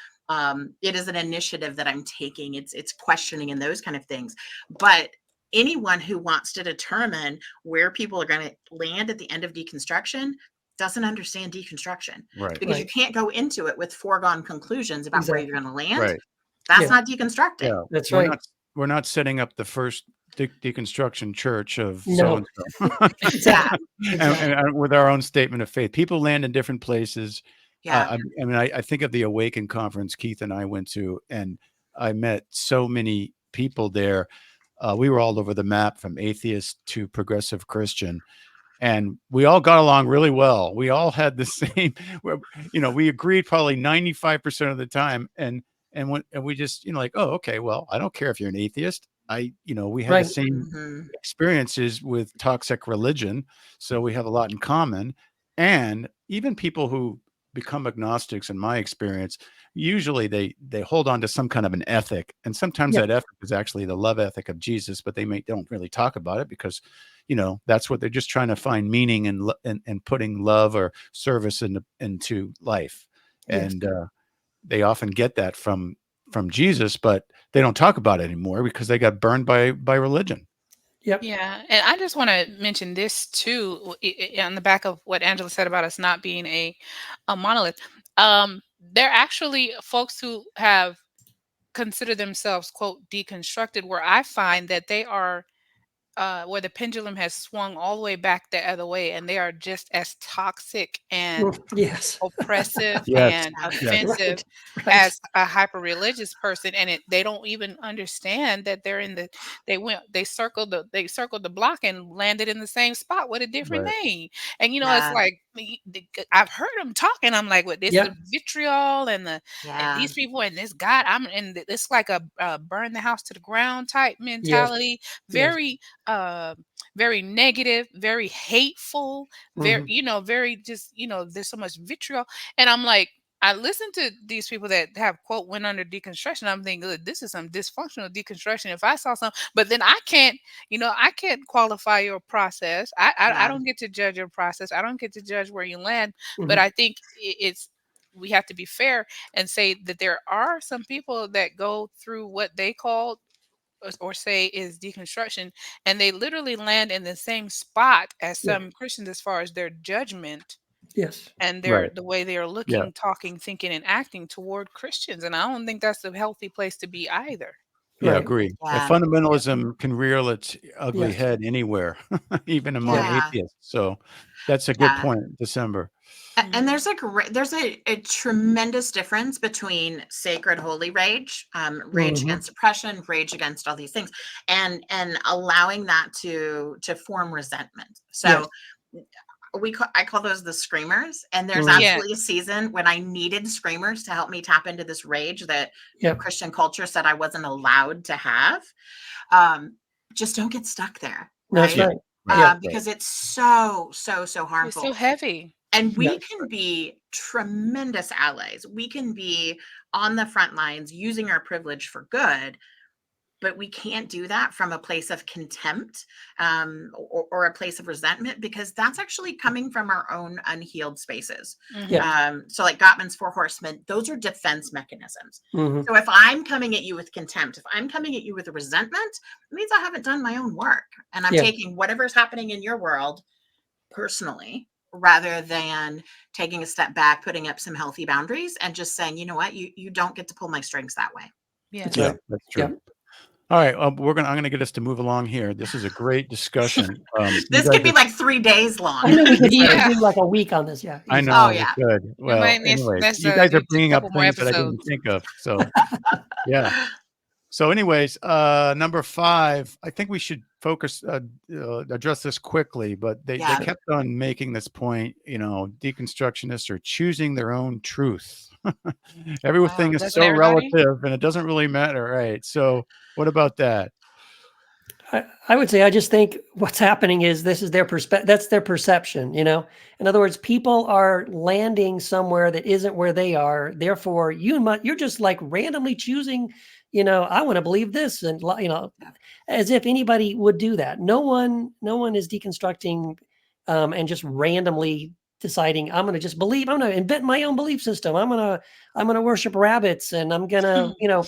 initiative that I'm taking. It's questioning and those kind of things. But anyone who wants to determine where people are going to land at the end of deconstruction doesn't understand deconstruction, Right. because you Right. can't go into it with foregone conclusions about where you're Exactly. going to land. Right. That's Yeah. not deconstructing. Yeah. That's We're right. not we're not setting up the first deconstruction church of so No. and so. Yeah. Exactly. and, Exactly. and with our own statement of faith. People land in different places. Yeah. I think of the Awaken conference Keith and I went to, and I met so many people there. We were all over the map, from atheist to progressive Christian, and we all got along really well. We all had the same, we agreed probably 95% of the time, and we just, like, oh, okay, well, I don't care if you're an atheist. We had the Right. same Mhm. experiences with toxic religion, so we have a lot in common. And even people who become agnostics, in my experience, usually they hold on to some kind of an ethic, and sometimes Yeah. that ethic is actually the love ethic of Jesus, but they don't really talk about it, because that's what they're just trying to find meaning and putting love or service into life. Yes. And they often get that from Jesus, but they don't talk about it anymore because they got burned by religion. Yep. Yeah, and I just want to mention this too, on the back of what Angela said about us not being a monolith. There are actually folks who have considered themselves quote deconstructed, where I find that they are where the pendulum has swung all the way back the other way, and they are just as toxic and Yes. oppressive Yes. and Yes. offensive Right. Right. as a hyper religious person, and they don't even understand that they're in the they circled the block and landed in the same spot with a different Right. name. And it's Yeah. like I've heard them talking. I'm like, what this Yep. the vitriol and Yeah. these people and this God. It's like a burn the house to the ground type Yes. mentality. Yes. Very very negative, very hateful, very, Mhm. very just, there's so much vitriol. And I'm like, I listen to these people that have quote went under deconstruction. I'm thinking, "Look, this is some dysfunctional deconstruction. If I saw some, but then I can't qualify your process. I Yeah. don't get to judge your process. I don't get to judge where you land. But Mhm. I think we have to be fair and say that there are some people that go through what they call or say is deconstruction, and they literally land in the same spot as Yeah. some Christians as far as their judgment Yes. and Right. the way they are Yeah. looking, talking, thinking, and acting toward Christians. And I don't think that's a healthy place to be either. Yeah. Right. Agree. Yeah. Fundamentalism can rear its ugly Yes. head anywhere, even among Yeah. atheists. So that's a good Yeah. point, December. And there's a tremendous difference between sacred holy rage, rage Mhm. against oppression, rage against all these things, and allowing that to form resentment. Yes. So I call those the screamers. And there's Mhm. Yeah. absolutely a season when I needed screamers to help me tap into this rage that Yep. Christian culture said I wasn't allowed to have. Just don't get stuck there, That's right? right. Right. Yeah. Right. Because it's so It's harmful. so heavy. And we Yeah. can be tremendous allies. We can be on the front lines using our privilege for good, but we can't do that from a place of contempt, or a place of resentment, because that's actually coming from our own unhealed spaces. Yeah. So like Gottman's four horsemen, those are defense mechanisms. Mhm. So if I'm coming at you with contempt, if I'm coming at you with resentment, it means I haven't done my own work. And I'm Yeah. taking whatever's happening in your world personally, rather than taking a step back, putting up some healthy boundaries, and just saying, you know what, you don't get to pull my strings that way. That's Yes. Yeah, right. that's Yeah. true. All right, I'm gonna get us to move along here. This is a great discussion. You This guys could be are, like 3 days long. I know we could Yeah. do like a week on this. Yeah. I Easy. know Oh we yeah. could. We Well, might need anyways, that's you guys are need a bringing up couple more things that I didn't episodes. think of. So yeah. So, anyways, number 5. I think we should focus, address this quickly, but they Yeah. kept on making this point. Deconstructionists are choosing their own truth. Everything Wow. is Doesn't so everybody? relative, and it doesn't really matter, right? So, what about that? I would say I just think what's happening is this is their that's their perception, In other words, people are landing somewhere that isn't where they are. Therefore, you're just like randomly choosing, I want to believe this, and as if anybody would do that. No one is deconstructing and just randomly deciding I'm going to just believe. I'm going to invent my own belief system. I'm going to worship rabbits, and I'm going to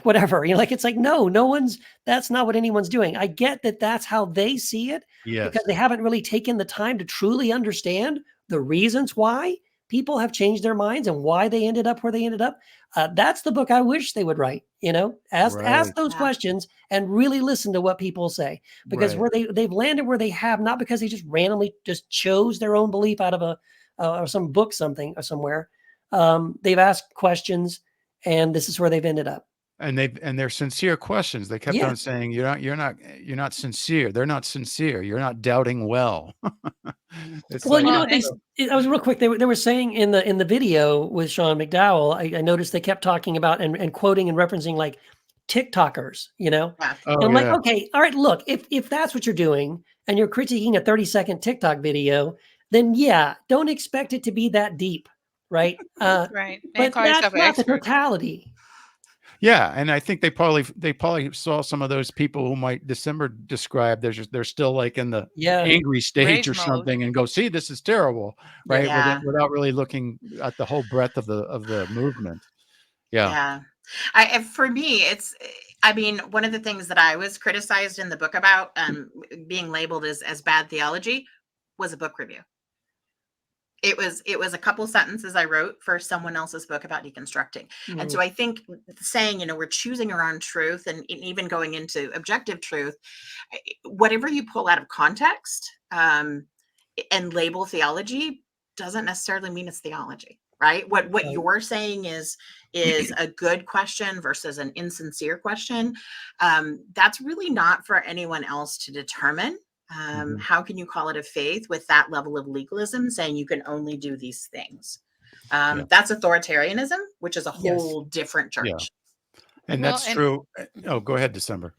whatever, like, it's like, no one's, that's not what anyone's doing. I get that that's how they see it, because Yes. they haven't really taken the time to truly understand the reasons why people have changed their minds and why they ended up where they ended up. That's the book I wish they would write, ask Right. those Yeah. questions and really listen to what people say, because Right. where they've landed where they have, not because they just randomly just chose their own belief out of or some book, something or somewhere. They've asked questions, and this is where they've ended up. And they're sincere questions. They kept Yeah. on saying, you're not sincere. They're not sincere. You're not doubting well. It's Well, like, Well, and I was real quick. They were saying in the video with Sean McDowell, I noticed they kept talking about and quoting and referencing like TikTokers, Yeah. And oh I'm like, yeah, okay, all right, look, if that's what you're doing and you're critiquing a 30-second TikTok video, then yeah, don't expect it to be that deep, right? right. And But call that's yourself an not the expert. totality. yeah. And I think they probably saw some of those people who might December describe. They're still like in the Yeah. angry stage Rage or mode. something, and go, see, this is terrible, Yeah. right? Yeah. Without really looking at the whole breadth of the movement. Yeah. Yeah. For me, one of the things that I was criticized in the book about, being labeled as bad theology, was a book review. It was a couple sentences I wrote for someone else's book about deconstructing. And so I think saying, we're choosing our own truth, and even going into objective truth, whatever you pull out of context and label theology doesn't necessarily mean it's theology, right? What you're saying is a good question versus an insincere question. That's really not for anyone else to determine. How can you call it a faith with that level of legalism, saying you can only do these things? That's authoritarianism, which is a whole different church. Yeah. And that's true. Oh, go ahead, Desimber.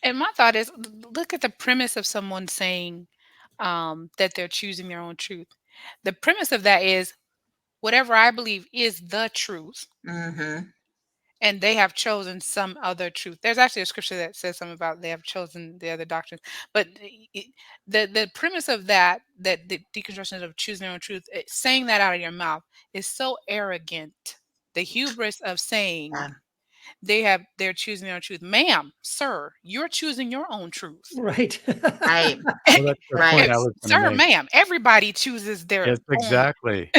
And my thought is, look at the premise of someone saying that they're choosing their own truth. The premise of that is whatever I believe is the truth. And they have chosen some other truth. There's actually a scripture that says something about they have chosen the other doctrines. But the premise of that the deconstruction of choosing their own truth, saying that out of your mouth is so arrogant. The hubris of saying they're choosing their own truth. Ma'am, sir, you're choosing your own truth. Right. Right. Well, that's the point I was gonna Sir, make. ma'am, everybody chooses their Yes, own. Exactly.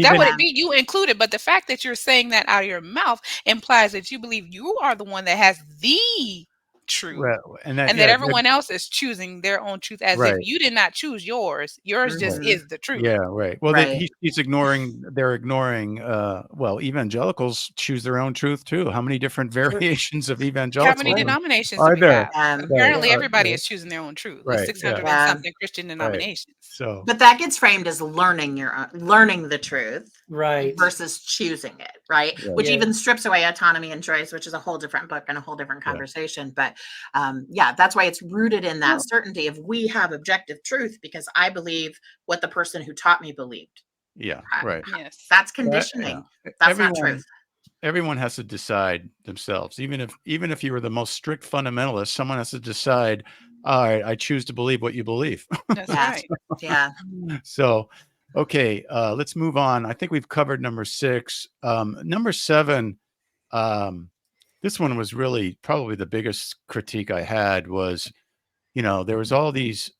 That would be you included, but the fact that you're saying that out of your mouth implies that you believe you are the one that has the truth, Well, and that everyone else is choosing their own truth, as if you did not choose yours. Yours just is the truth. Yeah, right. Well, he's ignoring. They're ignoring. Well, evangelicals choose their own truth too. How many different variations of evangelicals? How many denominations are do we there? have? Apparently, everybody is choosing their own truth. There's 600 and something Christian denominations. So, but that gets framed as learning the truth, right, versus choosing it, right? Which even strips away autonomy and choice, which is a whole different book and a whole different conversation. But that's why it's rooted in that certainty of we have objective truth because I believe what the person who taught me believed. Yeah, right. Yes, that's conditioning. That's not truth. Everyone has to decide themselves. Even if you were the most strict fundamentalist, someone has to decide. All right, I choose to believe what you believe. That's right. Yeah. So, okay, let's move on. I think we've covered number 6. Number 7. This one was really probably the biggest critique I had was, there was all these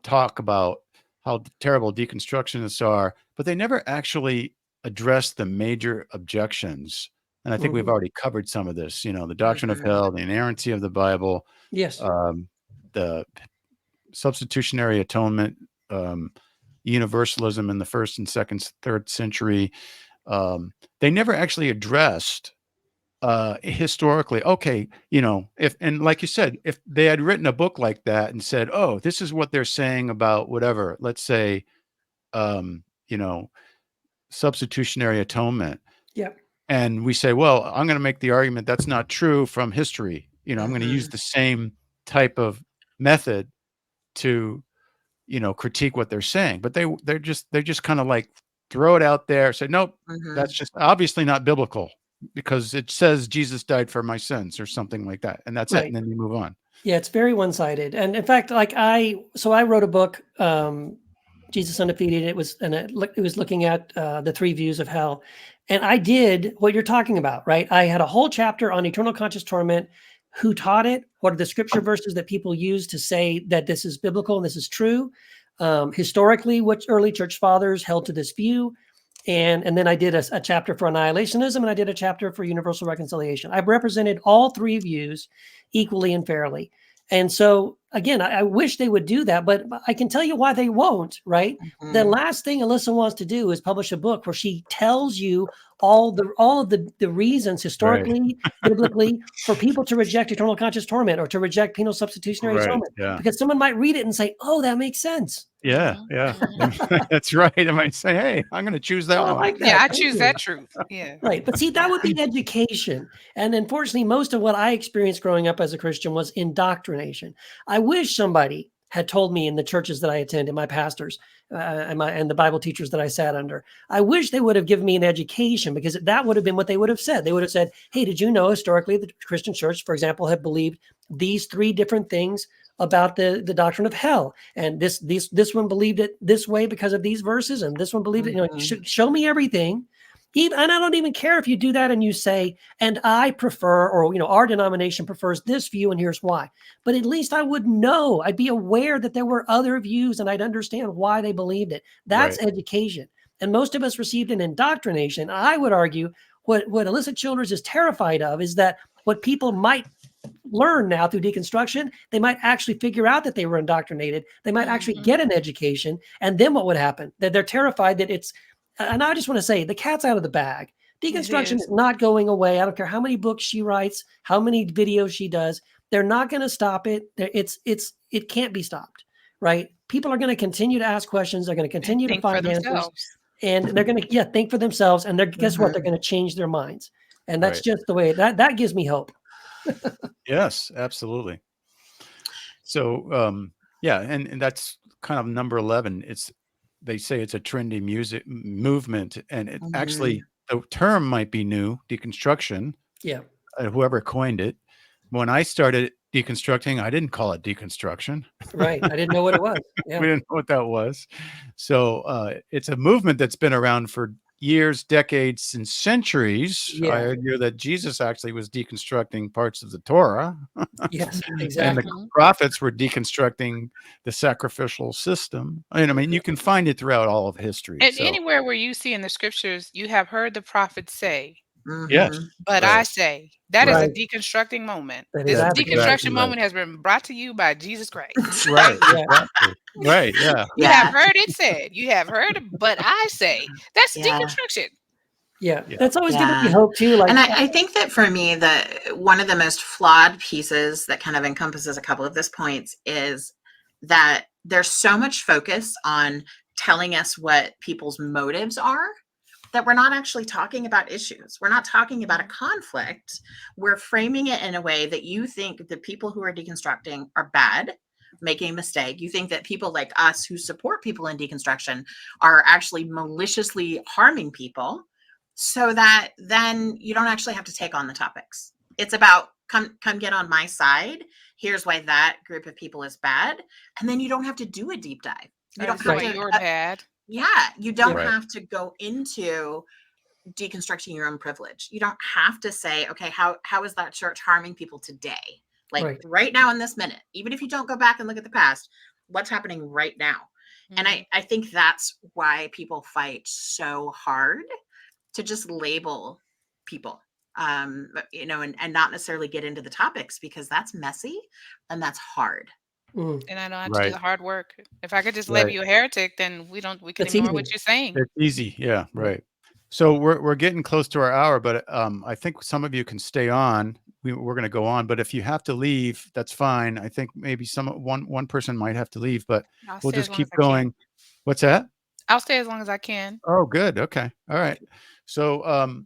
talk about how terrible deconstructionists are, but they never actually addressed the major objections. And I think we've already covered some of this, the doctrine of hell, the inerrancy of the Bible, the substitutionary atonement, universalism in the 1st and 2nd, 3rd century. They never actually addressed historically, if, and like you said, if they had written a book like that and said, oh, this is what they're saying about whatever, let's say, substitutionary atonement. Yep. And we say, well, I'm going to make the argument that's not true from history. I'm going to use the same type of method to, critique what they're saying, but they're just kind of like throw it out there, say, nope, that's just obviously not biblical because it says Jesus died for my sins or something like that. And that's it. And then you move on. Yeah. It's very one-sided. And in fact, I wrote a book, Jesus Undefeated. It was looking at the 3 views of hell. And I did what you're talking about, right? I had a whole chapter on eternal conscious torment, who taught it, what are the scripture verses that people use to say that this is biblical and this is true, historically, which early church fathers held to this view. And then I did a chapter for annihilationism, and I did a chapter for universal reconciliation. I've represented all 3 views equally and fairly. And so, again, I wish they would do that, but I can tell you why they won't, right? The last thing Alisa wants to do is publish a book where she tells you all of the reasons historically, biblically, for people to reject eternal conscious torment or to reject penal substitutionary atonement. Yeah. Because someone might read it and say, oh, that makes sense. Yeah, that's right. I might say, hey, I'm going to choose that one. Like that. Yeah, I choose that truth. Yeah. Right. But see, that would be education. And unfortunately, most of what I experienced growing up as a Christian was indoctrination. I wish somebody had told me in the churches that I attended, my pastors and the Bible teachers that I sat under, I wish they would have given me an education, because that would have been what they would have said. They would have said, hey, did you know historically the Christian church, for example, have believed these 3 different things about the doctrine of hell, and this one believed it this way because of these verses, and this one believed it. Show me everything, Even, and I don't even care if you do that and you say, and I prefer, or, our denomination prefers this view and here's why. But at least I would know, I'd be aware that there were other views and I'd understand why they believed it. That's education. And most of us received an indoctrination. I would argue what Alisa Childers is terrified of is that what people might learn now through deconstruction, they might actually figure out that they were indoctrinated. They might actually get an education. And then what would happen? That they're terrified that it's, and I just want to say the cat's out of the bag. Deconstruction is not going away. I don't care how many books she writes, how many videos she does. They're not going to stop it. It can't be stopped, right? People are going to continue to ask questions. They're going to continue to find answers, and they're going to think for themselves. And guess what? They're going to change their minds. And that's just the way that gives me hope. Yes, absolutely. So, and that's kind of number 11. They say it's a trendy movement, and it actually, the term might be new, deconstruction. Yeah. Whoever coined it. When I started deconstructing, I didn't call it deconstruction. Right. I didn't know what it was. Yeah. We didn't know what that was. So it's a movement that's been around for years, decades, and centuries. Yeah. I argue that Jesus actually was deconstructing parts of the Torah. Yes, exactly. And the prophets were deconstructing the sacrificial system. And I mean, you can find it throughout all of history. And anywhere where you see in the scriptures, you have heard the prophets say, yes, but I say, that is Right. a deconstructing moment. That This is deconstruction exactly moment has been brought to you by Jesus Christ. right, Yeah. exactly. Right, yeah. You have heard it said, you have heard, but I say, that's deconstruction. Yeah, that's always given me hope too. And I think that for me, one of the most flawed pieces that kind of encompasses a couple of these points is that there's so much focus on telling us what people's motives are that we're not actually talking about issues. We're not talking about a conflict. We're framing it in a way that you think the people who are deconstructing are bad, making a mistake. You think that people like us who support people in deconstruction are actually maliciously harming people, so that then you don't actually have to take on the topics. It's about come get on my side. Here's why that group of people is bad. And then you don't have to do a deep dive. You don't have to. You're bad. Yeah, you don't have to go into deconstructing your own privilege. You don't have to say, okay, how is that church harming people today? Like right now in this minute, even if you don't go back and look at the past, what's happening right now? And I think that's why people fight so hard to just label people, and not necessarily get into the topics, because that's messy and that's hard. And I don't have to do the hard work. If I could just label you a heretic, then we can ignore what you're saying. It's easy. Yeah. Right. So we're getting close to our hour, but I think some of you can stay on. We're going to go on, but if you have to leave, that's fine. I think maybe one person might have to leave, but we'll just keep going. What's that? I'll stay as long as I can. Oh, good. Okay. All right. So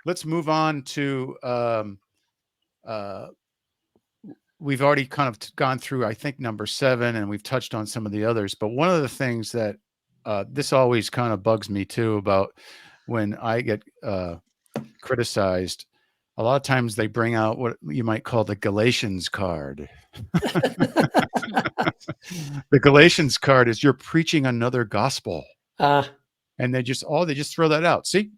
let's move on to we've already kind of gone through, I think, number 7, and we've touched on some of the others. But one of the things that this always kind of bugs me too about when I get criticized, a lot of times they bring out what you might call the Galatians card. The Galatians card is you're preaching another gospel. And they just throw that out. See,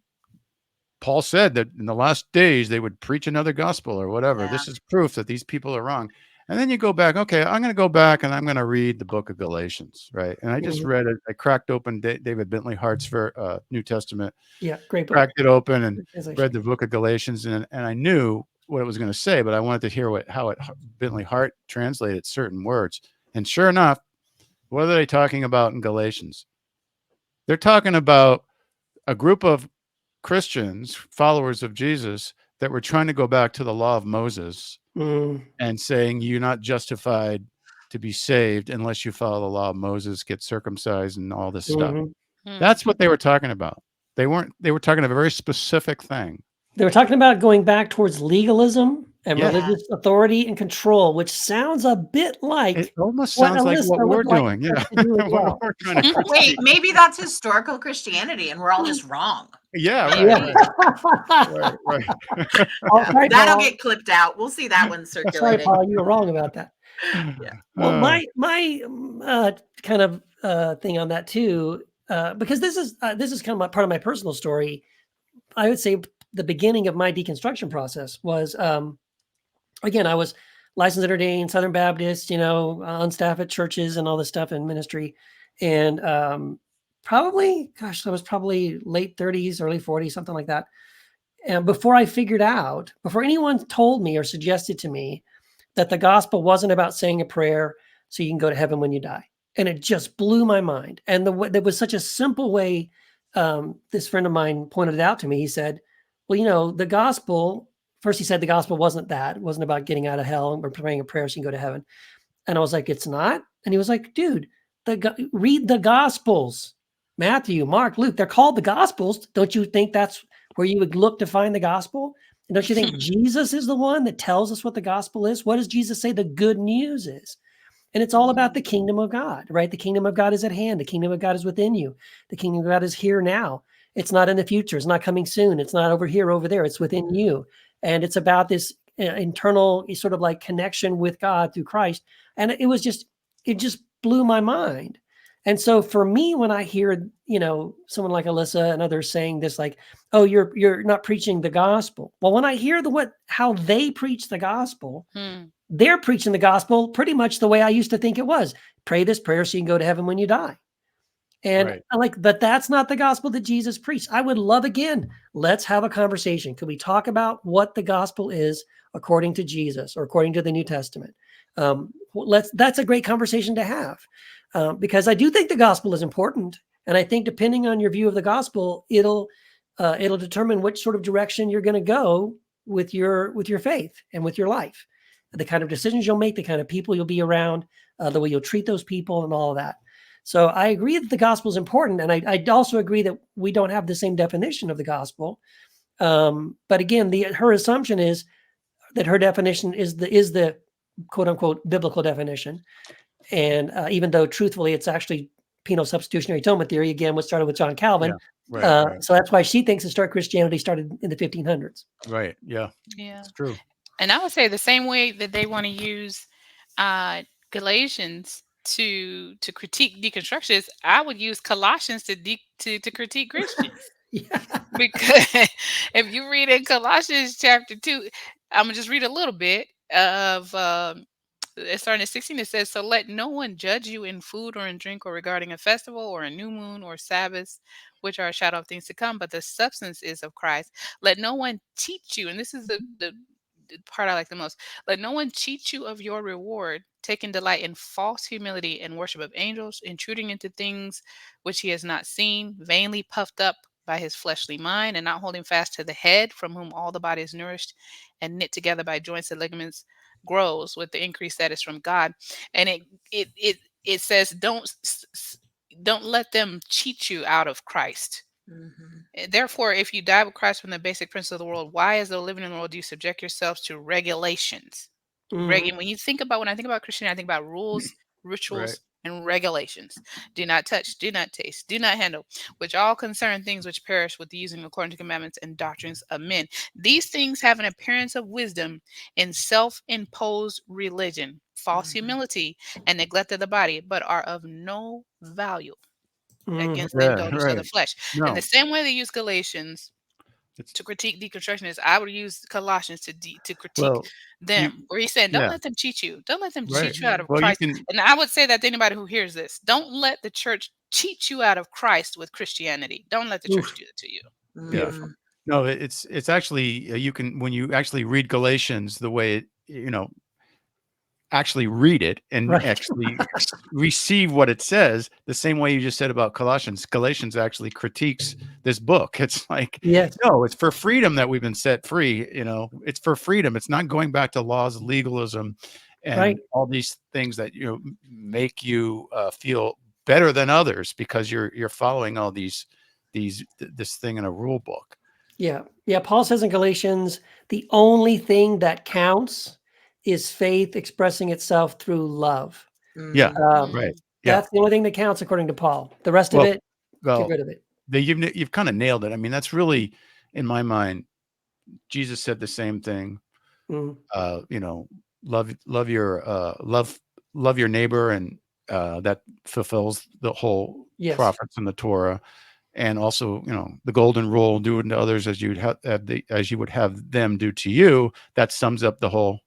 Paul said that in the last days they would preach another gospel or whatever. Yeah. This is proof that these people are wrong. And then you go back, okay, I'm going to go back and I'm going to read the book of Galatians, right? And I just read it. I cracked open David Bentley Hart's New Testament. Yeah, great book. Cracked it open and read the book of Galatians, and I knew what it was going to say, but I wanted to hear how Bentley Hart translated certain words. And sure enough, what are they talking about in Galatians? They're talking about a group of Christians, followers of Jesus, that were trying to go back to the law of Moses and saying you're not justified to be saved unless you follow the law of Moses, get circumcised, and all this stuff. That's what they were talking about. They were talking about a very specific thing. They were talking about going back towards legalism and religious authority and control, which sounds a bit like it almost sounds like what we're doing. Yeah. Wait, maybe that's historical Christianity and we're all just wrong. Yeah, right. That'll get clipped out. We'll see that one circulating. Sorry, Paul, you were wrong about that. Yeah. Well, my kind of thing on that too, because this is kind of part of my personal story. I would say the beginning of my deconstruction process was, again, I was licensed and ordained Southern Baptist, on staff at churches and all this stuff in ministry. And I was probably late 30s, early 40s, something like that. And before anyone told me or suggested to me that the gospel wasn't about saying a prayer so you can go to heaven when you die. And it just blew my mind. And there was such a simple way. This friend of mine pointed it out to me. He said, well, the gospel, first he said the gospel wasn't that. It wasn't about getting out of hell or praying a prayer so you can go to heaven. And I was like, it's not? And he was like, dude, read the gospels. Matthew, Mark, Luke, they're called the gospels. Don't you think that's where you would look to find the gospel? And don't you think Jesus is the one that tells us what the gospel is? What does Jesus say the good news is? And it's all about the kingdom of God, right? The kingdom of God is at hand. The kingdom of God is within you. The kingdom of God is here now. It's not in the future. It's not coming soon. It's not over here, over there. It's within you. And it's about this internal sort of like connection with God through Christ. And it just blew my mind. And so for me, when I hear, someone like Alisa and others saying this, like, oh, you're not preaching the gospel. Well, when I hear how they preach the gospel, they're preaching the gospel pretty much the way I used to think it was. Pray this prayer so you can go to heaven when you die. And I'm like, but that's not the gospel that Jesus preached. I would love, again, let's have a conversation. Could we talk about what the gospel is according to Jesus or according to the New Testament? That's a great conversation to have. Because I do think the gospel is important. And I think depending on your view of the gospel, it'll determine which sort of direction you're going to go with your faith and with your life, the kind of decisions you'll make, the kind of people you'll be around, the way you'll treat those people and all of that. So I agree that the gospel is important. And I also agree that we don't have the same definition of the gospel. But again, her assumption is that her definition is the quote unquote biblical definition. And even though truthfully, it's actually penal substitutionary atonement theory, again, what started with John Calvin. Yeah, right. So that's why she thinks historic Christianity started in the 1500s. Right. Yeah. Yeah. It's true. And I would say the same way that they want to use Galatians to critique deconstructionists, I would use Colossians to critique Christians. Yeah. Because if you read in Colossians chapter 2, I'm gonna just read a little bit of starting at 16. It says, so let no one judge you in food or in drink or regarding a festival or a new moon or Sabbaths, which are a shadow of things to come, but the substance is of Christ. Let no one teach you, and this is the part I like the most. Let no one cheat you of your reward, taking delight in false humility and worship of angels, intruding into things which he has not seen, vainly puffed up by his fleshly mind, and not holding fast to the head, from whom all the body is nourished and knit together by joints and ligaments, grows with the increase that is from God. And it says, don't let them cheat you out of Christ. Therefore, if you die with Christ from the basic principles of the world, why, as though living in the world, do you subject yourselves to regulations? When I think about Christianity, I think about rules, rituals, and regulations. Do not touch, do not taste, do not handle, which all concern things which perish with the using according to commandments and doctrines of men. These things have an appearance of wisdom in self-imposed religion, false humility, and neglect of the body, but are of no value against the indulgence of the flesh. No. And the same way they use Galatians to critique deconstructionists, I would use Colossians to critique them. Where he said, don't let them cheat you. Don't let them cheat you out of Christ. And I would say that to anybody who hears this, don't let the church cheat you out of Christ with Christianity. Don't let the church do that to you. Yeah. No, it's actually, you can, when you actually read Galatians the way it, actually read it and actually receive what it says, the same way you just said about Colossians. Galatians actually critiques this book. It's like, no, it's for freedom that we've been set free. It's for freedom. It's not going back to laws, legalism, and all these things that make you feel better than others because you're following all this thing in a rule book. Yeah. Paul says in Galatians, the only thing that counts is faith expressing itself through love. That's the only thing that counts according to Paul. The rest of it, get rid of it. You've kind of nailed it. I mean, that's really, in my mind, Jesus said the same thing. Love your neighbor, and that fulfills the whole prophets and the Torah. and also, the golden rule, do unto others as as you would have them do to you. That sums up the whole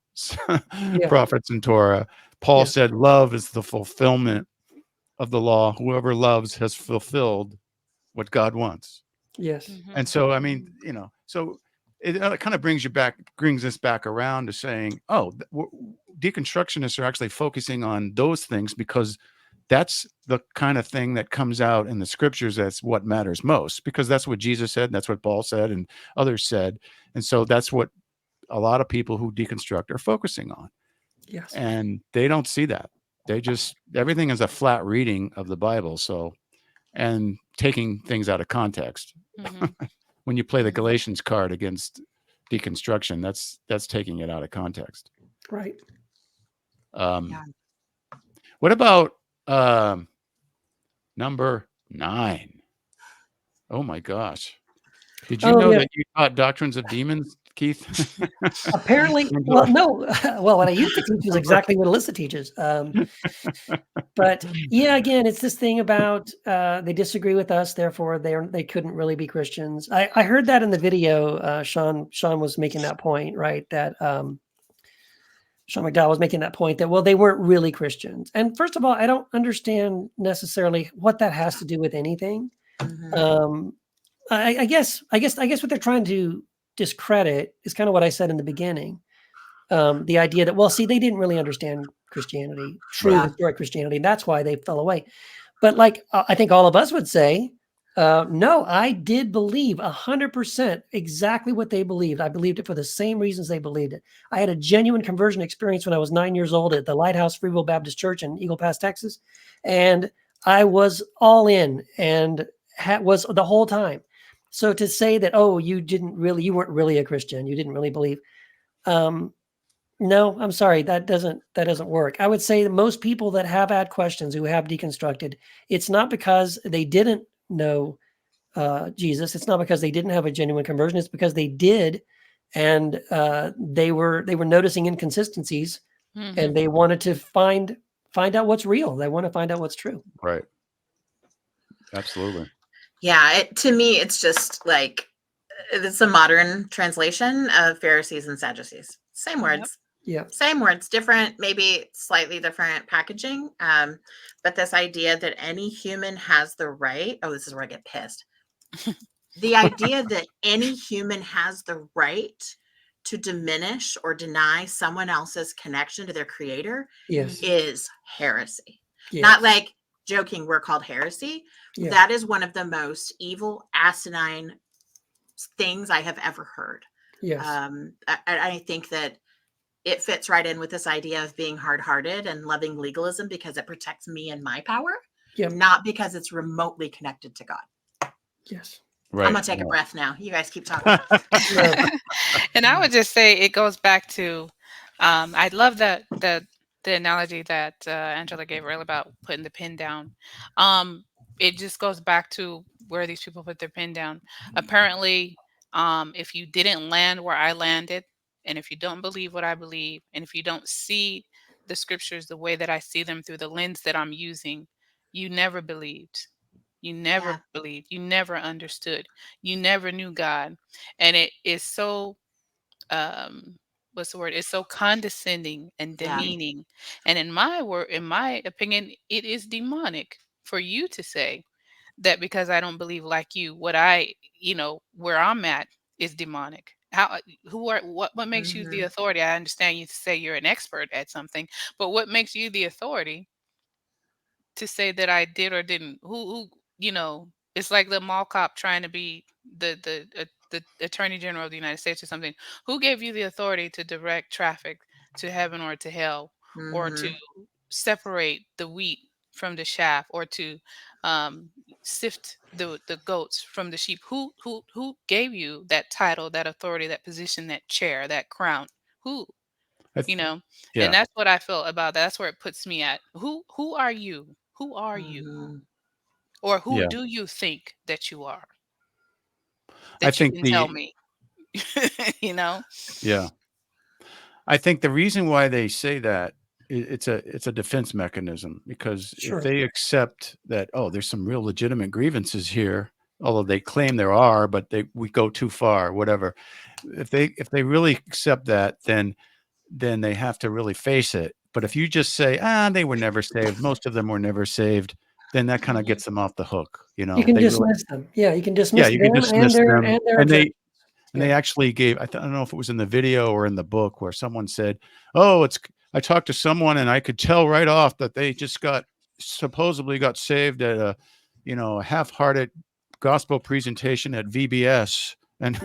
Yeah. prophets and Torah. Paul Yeah. said, "Love is the fulfillment of the law. Whoever loves has fulfilled what God wants." Yes. And so, I mean, so it kind of brings us back around to saying, oh, deconstructionists are actually focusing on those things because that's the kind of thing that comes out in the scriptures. That's what matters most, because that's what Jesus said. And that's what Paul said and others said. And so that's what a lot of people who deconstruct are focusing on. Yes. And they don't see that. Everything is a flat reading of the Bible. So, and taking things out of context. When you play the Galatians card against deconstruction, that's taking it out of context. Right. What about number 9? Oh my gosh. Did you know that you taught doctrines of demons, Keith? Apparently, well, no. Well, what I used to teach is exactly what Alisa teaches. But yeah, again, it's this thing about they disagree with us, therefore they couldn't really be Christians. I heard that in the video. Sean was making that point, right? That Sean McDowell was making that point that, well, they weren't really Christians. And first of all, I don't understand necessarily what that has to do with anything. I guess what they're trying to discredit is kind of what I said in the beginning. The idea that, well, see, they didn't really understand Christianity, true historic Christianity, and that's why they fell away. But I think all of us would say, no, I did believe 100% exactly what they believed. I believed it for the same reasons they believed it. I had a genuine conversion experience when I was 9 years old at the Lighthouse Free Will Baptist Church in Eagle Pass, Texas. And I was all in and was the whole time. So to say that, oh, you weren't really a Christian, you didn't really believe. No, I'm sorry. That doesn't work. I would say that most people that have had questions, who have deconstructed, it's not because they didn't know Jesus. It's not because they didn't have a genuine conversion. It's because they did, and they were noticing inconsistencies, and they wanted to find out what's real. They want to find out what's true. Right. Absolutely. Yeah. To me, it's just like it's a modern translation of Pharisees and Sadducees. Same words. Yeah. Same words, different, maybe slightly different packaging. But this idea that any human has the right, this is where I get pissed. The idea that any human has the right to diminish or deny someone else's connection to their creator is heresy. Yes. Not like joking, we're called heresy. Yeah. That is one of the most evil, asinine things I have ever heard. Yes. I think that it fits right in with this idea of being hard-hearted and loving legalism because it protects me and my power, not because it's remotely connected to God. Yes. Right. I'm going to take a breath now. You guys keep talking. And I would just say it goes back to, I love the analogy that Angela gave earlier about putting the pin down. It just goes back to where these people put their pin down. Apparently, if you didn't land where I landed, and if you don't believe what I believe, and if you don't see the scriptures the way that I see them through the lens that I'm using, you never believed. You never believed. You never understood. You never knew God. And it is so, what's the word? It's so condescending and demeaning. And in my opinion, it is demonic for you to say that because I don't believe like you, where I'm at is demonic. What makes you the authority? I understand you say you're an expert at something, but what makes you the authority to say that I did or didn't? Who it's like the mall cop trying to be the attorney general of the United States or something. Who gave you the authority to direct traffic to heaven or to hell, or to separate the wheat from the chaff, or to sift the goats from the sheep? Who gave you that title, that authority, that position, that chair, that crown? Who? And that's what I feel about that. That's where it puts me at. Who are you? Who are you? Or who do you think that you are? That you can tell me. Yeah. I think the reason why they say that, it's a defense mechanism, because if they accept that, there's some real legitimate grievances here, although they claim there are, but we go too far, whatever. If they really accept that, then they have to really face it. But if you just say, they were never saved, most of them were never saved, then that kind of gets them off the hook. You You can dismiss them. Yeah, you can dismiss you can them and dismiss their them, and their and objections. they actually gave, I don't know if it was in the video or in the book, where someone said, "Oh, I talked to someone and I could tell right off that they just supposedly got saved at a half-hearted gospel presentation at VBS and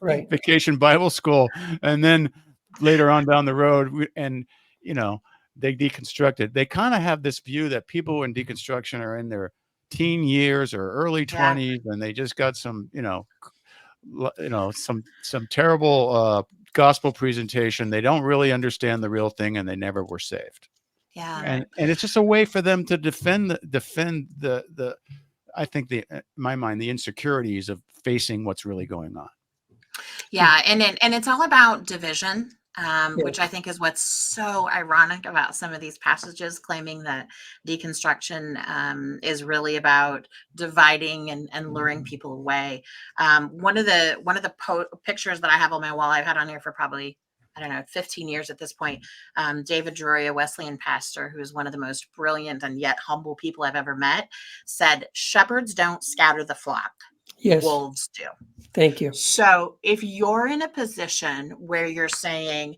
Right. Vacation Bible School." And then later on down the road, they deconstructed. They kind of have this view that people in deconstruction are in their teen years or early 20s, and they just got some, some terrible gospel presentation. They don't really understand the real thing, and they never were saved. Yeah. And it's just a way for them to defend the I think in my mind, the insecurities of facing what's really going on. Yeah, and it's all about division, which I think is what's so ironic about some of these passages, claiming that deconstruction is really about dividing and luring people away. One of the pictures that I have on my wall, I've had on here for probably, I don't know, 15 years at this point. David Drury, a Wesleyan pastor who is one of the most brilliant and yet humble people I've ever met, said, "Shepherds don't scatter the flock. Yes. Wolves do." Thank you. So if you're in a position where you're saying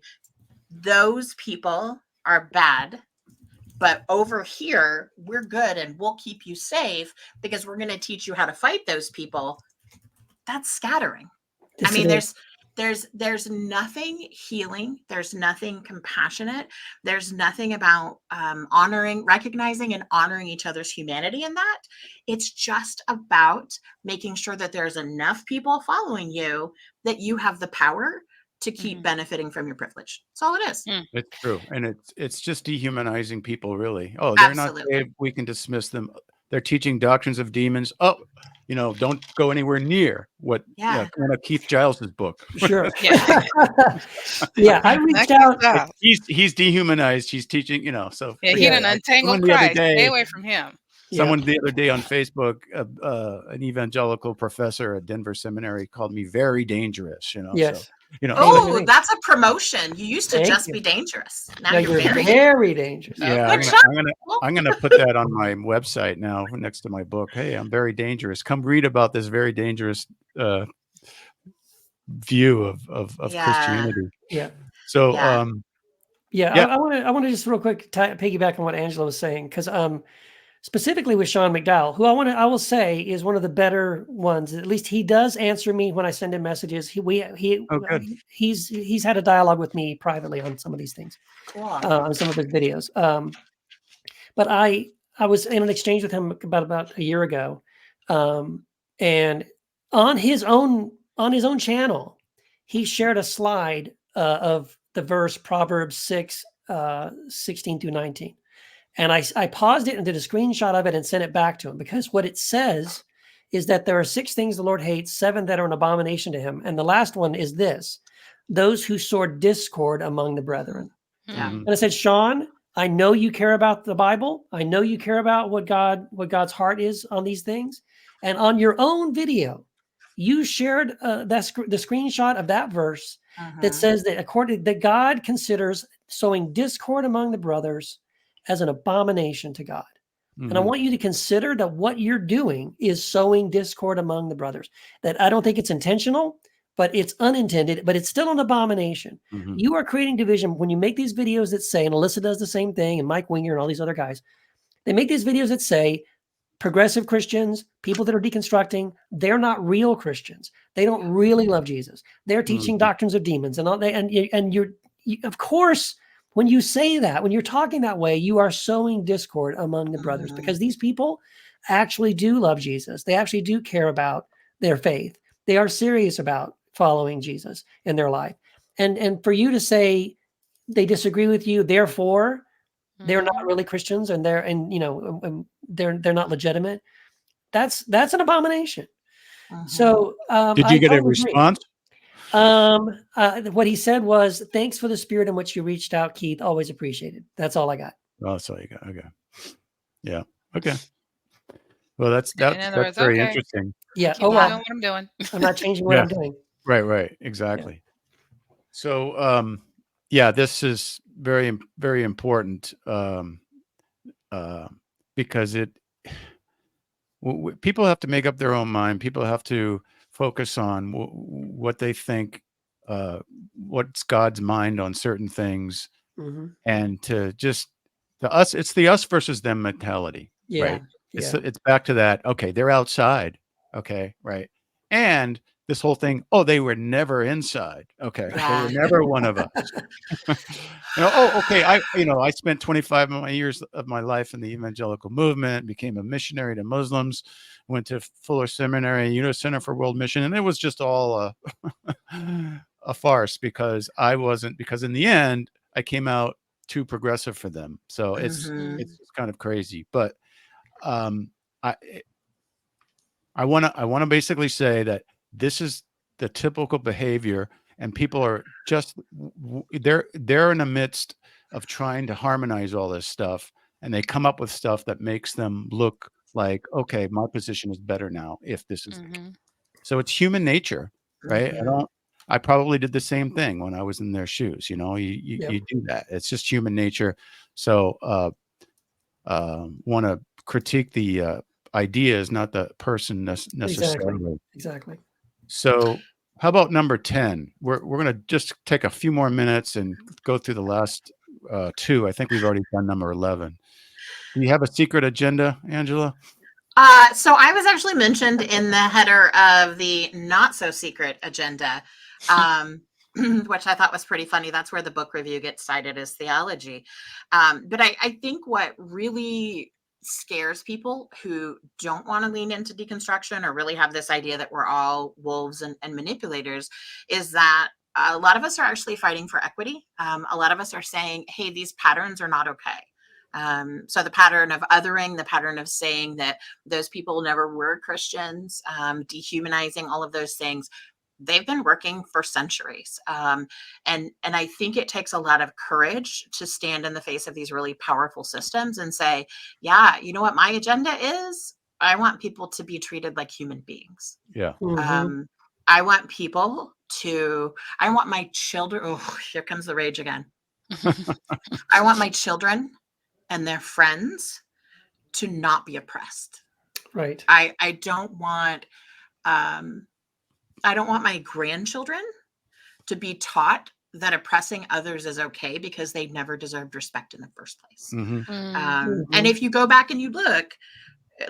those people are bad, but over here we're good and we'll keep you safe because we're going to teach you how to fight those people, that's scattering. Yes, I mean, there's nothing healing. There's nothing compassionate. There's nothing about recognizing and honoring each other's humanity in that. It's just about making sure that there's enough people following you that you have the power to keep benefiting from your privilege. That's all it is. It's true. And it's just dehumanizing people, really. Oh, they're Absolutely. not saved, we can dismiss them. They're teaching doctrines of demons. Oh, don't go anywhere near one of Keith Giles's book. Sure. Yeah. Yeah, I reached out. He's dehumanized. He's teaching, so He done untangled Christ. Stay away from him. Someone the other day on Facebook, an evangelical professor at Denver Seminary, called me very dangerous. Yes. So, that's a promotion. You used to just be dangerous. Now you're very dangerous. Yeah, I'm gonna put that on my website now next to my book. Hey, I'm very dangerous. Come read about this very dangerous view of Christianity. Yeah. So I want to just real quick piggyback on what Angela was saying, because specifically with Sean McDowell, who I will say is one of the better ones. At least he does answer me when I send him messages. He's had a dialogue with me privately on some of these things, on some of his videos. But I was in an exchange with him about a year ago, and on his own channel, he shared a slide of the verse Proverbs 6, 16 through 19. And I paused it and did a screenshot of it and sent it back to him, because what it says is that there are 6 things the Lord hates, 7 that are an abomination to him. And the last one is this: those who sow discord among the brethren. And I said, Sean, I know you care about the Bible. I know you care about what God's heart is on these things. And on your own video, you shared the screenshot of that verse that says that God considers sowing discord among the brothers as an abomination to God. And I want you to consider that what you're doing is sowing discord among the brothers. That I don't think it's intentional, but it's unintended, but it's still an abomination. You are creating division when you make these videos that say, and Alisa does the same thing, and Mike Winger and all these other guys, they make these videos that say progressive Christians, people that are deconstructing, they're not real Christians. They don't really love Jesus. They're teaching doctrines of demons and all that. And you're of course, when you say that, when you're talking that way, you are sowing discord among the brothers, because these people actually do love Jesus. They actually do care about their faith. They are serious about following Jesus in their life. And for you to say they disagree with you, therefore they're not really Christians, and they're not legitimate, that's an abomination. So did you get a response? What he said was, "Thanks for the spirit in which you reached out, Keith. Always appreciated." That's all I got. Oh, that's all you got. Okay. Yeah. Okay. Well, In that's other that's words, very okay, interesting. Yeah. keep Oh, on Yeah. doing what I'm doing. I'm not changing what Yeah. I'm doing. Right. Exactly. So, yeah, this is very important, uh, because people have to make up their own mind. People have to focus on what they think, what's God's mind on certain things, Hmm. and it's the us versus them mentality, Yeah. right? Yeah. It's back to that. Okay, they're outside. Okay, right. And this whole thing, oh, they were never inside. Okay, they were Yeah. never one of us. Okay, I spent 25 of my years of my life in the evangelical movement, became a missionary to Muslims, went to Fuller Seminary, Center for World Mission, and it was just all a farce because in the end I came out too progressive for them. So it's Hmm. it's just kind of crazy. But um, I I want to basically say that this is the typical behavior, and people are just they're in the midst of trying to harmonize all this stuff, and they come up with stuff that makes them look like, okay, my position is better now if this is the case. Hmm. So it's human nature, right? Hmm. I probably did the same thing when I was in their shoes. Yep. You do that. It's just human nature. So want to critique the ideas, not the person Exactly. necessarily. Exactly. So, how about number 10? We're going to just take a few more minutes and go through the last two. I think we've already done number 11. Do you have a secret agenda, Angela? So I was actually mentioned in the header of the not so secret agenda, which I thought was pretty funny. That's where the book review gets cited as theology. But I think what really scares people who don't want to lean into deconstruction or really have this idea that we're all wolves and manipulators is that a lot of us are actually fighting for equity. A lot of us are saying, hey, these patterns are not okay. So the pattern of othering, the pattern of saying that those people never were Christians, dehumanizing all of those things, they've been working for centuries. And I think it takes a lot of courage to stand in the face of these really powerful systems and say, yeah, you know what my agenda is? I want people to be treated like human beings. Yeah. Hmm. I want I want my children. Oh, here comes the rage again. I want my children and their friends to not be oppressed. Right. I don't want my grandchildren to be taught that oppressing others is okay because they never deserved respect in the first place. Hmm. And Mhm. if you go back and you look,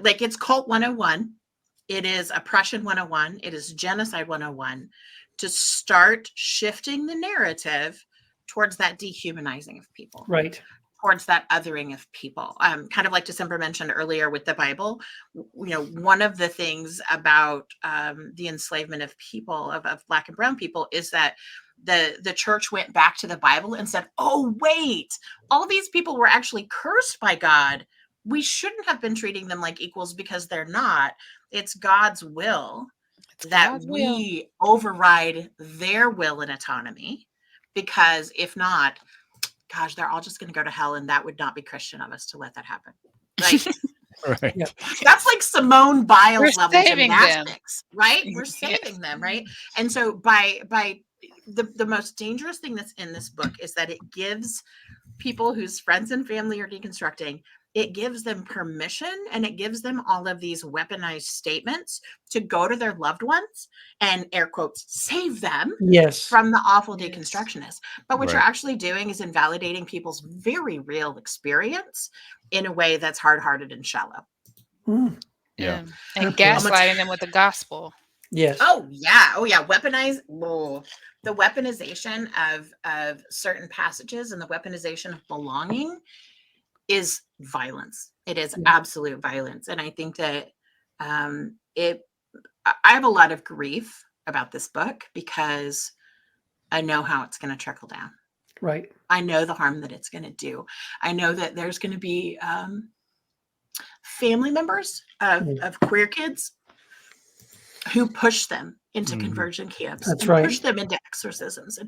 like it's cult 101, it is oppression 101, it is genocide 101, to start shifting the narrative towards that dehumanizing of people, Right. towards that othering of people. Kind of like Desimber mentioned earlier with the Bible, one of the things about the enslavement of people, of Black and Brown people, is that the church went back to the Bible and said, oh, wait, all these people were actually cursed by God. We shouldn't have been treating them like equals because they're not. It's God's will It's that God's will. we override their will and autonomy, because if not, gosh, they're all just going to go to hell, and that would not be Christian of us to let that happen. Like Right. Yeah. that's like Simone Biles We're level saving them. gymnastics, right? We're Yes. saving them, right? And so by the most dangerous thing that's in this book is that it gives people whose friends and family are deconstructing, it gives them permission, and it gives them all of these weaponized statements to go to their loved ones and, air quotes, save them Yes. from the awful Yes. deconstructionists. But what Right. you're actually doing is invalidating people's very real experience in a way that's hard-hearted and shallow. Mm. Yeah. And Good point. gaslighting them with the gospel. Yes. Oh yeah, the weaponization of certain passages and the weaponization of belonging is violence. It is Yeah. absolute violence, and I think that I have a lot of grief about this book because I know how it's going to trickle down. Right. I know the harm that it's going to do. I know that there's going to be family members of queer kids who push them into Mhm. conversion camps, That's and right. push them into exorcisms,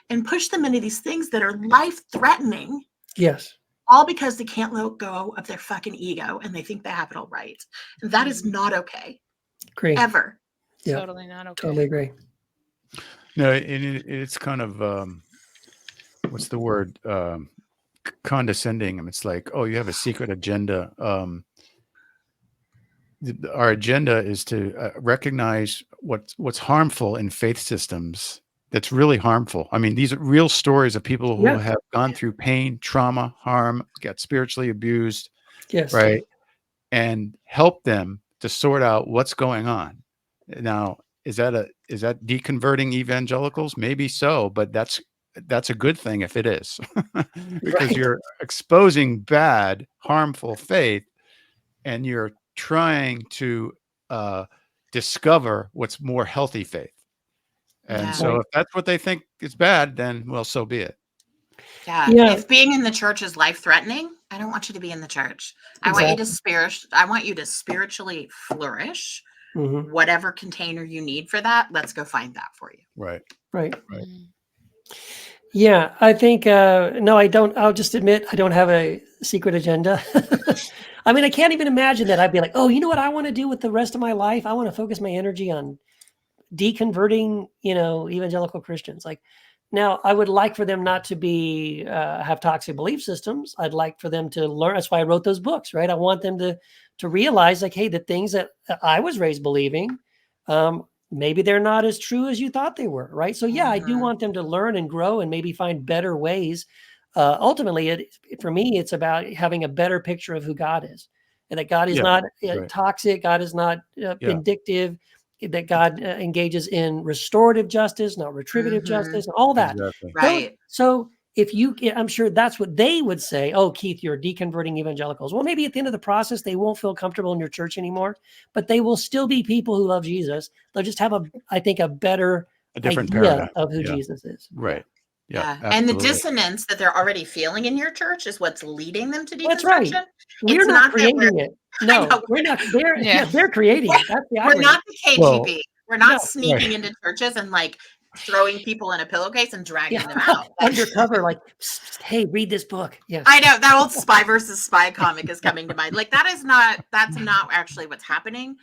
and push them into these things that are life threatening, Yes. all because they can't let go of their fucking ego and they think they have it all right. And that is not okay. Agree. Ever. Yeah. Totally not okay. Totally agree. No, it's kind of what's the word? Condescending. It's like, oh, you have a secret agenda. Our agenda is to recognize what's harmful in faith systems. That's really harmful. I mean, these are real stories of people who have gone through pain, trauma, harm, got spiritually abused, Yes. right? And help them to sort out what's going on. Now, is that deconverting evangelicals? Maybe so, but that's a good thing if it is, because Right. you're exposing bad, harmful faith, and you're trying to discover what's more healthy faith. And Yeah. so if that's what they think is bad, then, well, so be it. Yeah. Yeah. If being in the church is life threatening, I don't want you to be in the church. I want you to spiritually flourish. Mhm. Whatever container you need for that, let's go find that for you. Right. Right. Right. Yeah, I think, no, I don't. I'll just admit I don't have a secret agenda. I mean, I can't even imagine that I'd be like, oh, you know what I want to do with the rest of my life? I want to focus my energy on deconverting, evangelical Christians. Like, now I would like for them not to be, have toxic belief systems. I'd like for them to learn. That's why I wrote those books, right? I want them to realize, like, hey, the things that I was raised believing, maybe they're not as true as you thought they were, right? So yeah, I do want them to learn and grow and maybe find better ways. Ultimately, for me, it's about having a better picture of who God is, and that God is not toxic. God is not vindictive. That God engages in restorative justice, not retributive justice, and all that. Exactly. Right. So if I'm sure that's what they would say. Oh, Keith, you're deconverting evangelicals. Well, maybe at the end of the process, they won't feel comfortable in your church anymore, but they will still be people who love Jesus. They'll just have a better different idea paradigm of who Jesus is. Right. Yeah. And the dissonance that they're already feeling in your church is what's leading them to deconstruction. That's right. We're not creating it. No, we're not. They're creating it. That's the irony. We're not the KGB. Well, we're not sneaking into churches and like throwing people in a pillowcase and dragging them out. Undercover, like, hey, read this book. Yes. I know that old Spy versus Spy comic is coming to mind. Like that's not actually what's happening.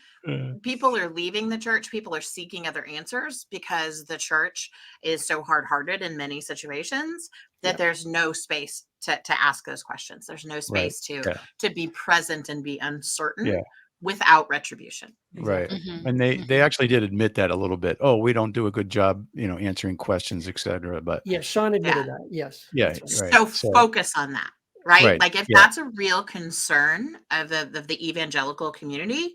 People are leaving the church. People are seeking other answers because the church is so hard-hearted in many situations that there's no space to ask those questions. There's no space to be present and be uncertain without retribution. Right. And they actually did admit that a little bit. Oh, we don't do a good job, answering questions, etc. But Sean admitted that. Yes. Yeah. Right. So focus on that. Right. Like if that's a real concern of the evangelical community,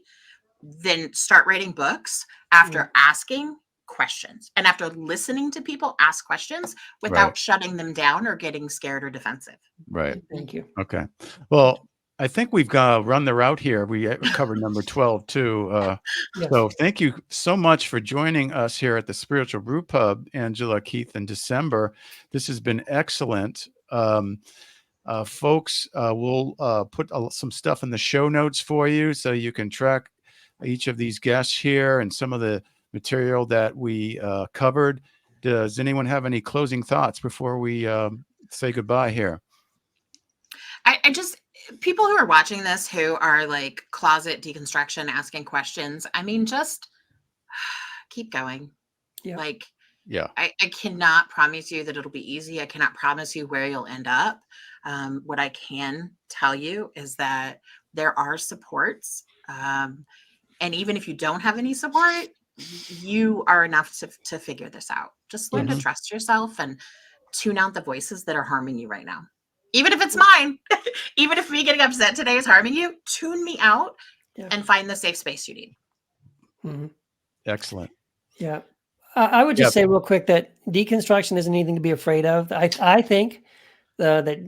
then start writing books after asking questions and after listening to people ask questions without shutting them down or getting scared or defensive. Right. Thank you. Okay. Well, I think we've got run the route here. We covered number 12 too. So thank you so much for joining us here at the Spiritual Brew Pub, Angela, Keith, and Desimber. This has been excellent. Folks, we'll put some stuff in the show notes for you so you can track each of these guests here and some of the material that we covered. Does anyone have any closing thoughts before we say goodbye here? I just, people who are watching this who are like closet deconstruction, asking questions, I mean, just keep going. I cannot promise you that it'll be easy. I cannot promise you where you'll end up. What I can tell you is that there are supports. And even if you don't have any support, you are enough to figure this out. Just learn to trust yourself and tune out the voices that are harming you right now. Even if it's mine, even if me getting upset today is harming you, tune me out and find the safe space you need. Excellent. Yeah. I would just say real quick that deconstruction isn't anything to be afraid of. I think that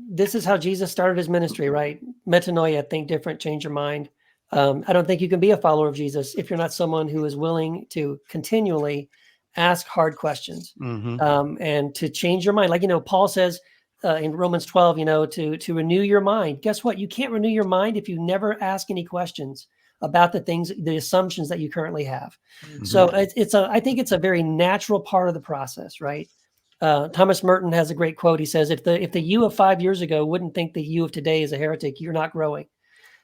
this is how Jesus started his ministry, right? Metanoia, think different, change your mind. I don't think you can be a follower of Jesus if you're not someone who is willing to continually ask hard questions and to change your mind. Like, Paul says in Romans 12, to renew your mind. Guess what? You can't renew your mind if you never ask any questions about the assumptions that you currently have. So I think it's a very natural part of the process, right? Thomas Merton has a great quote. He says, if the you of 5 years ago wouldn't think the you of today is a heretic, you're not growing.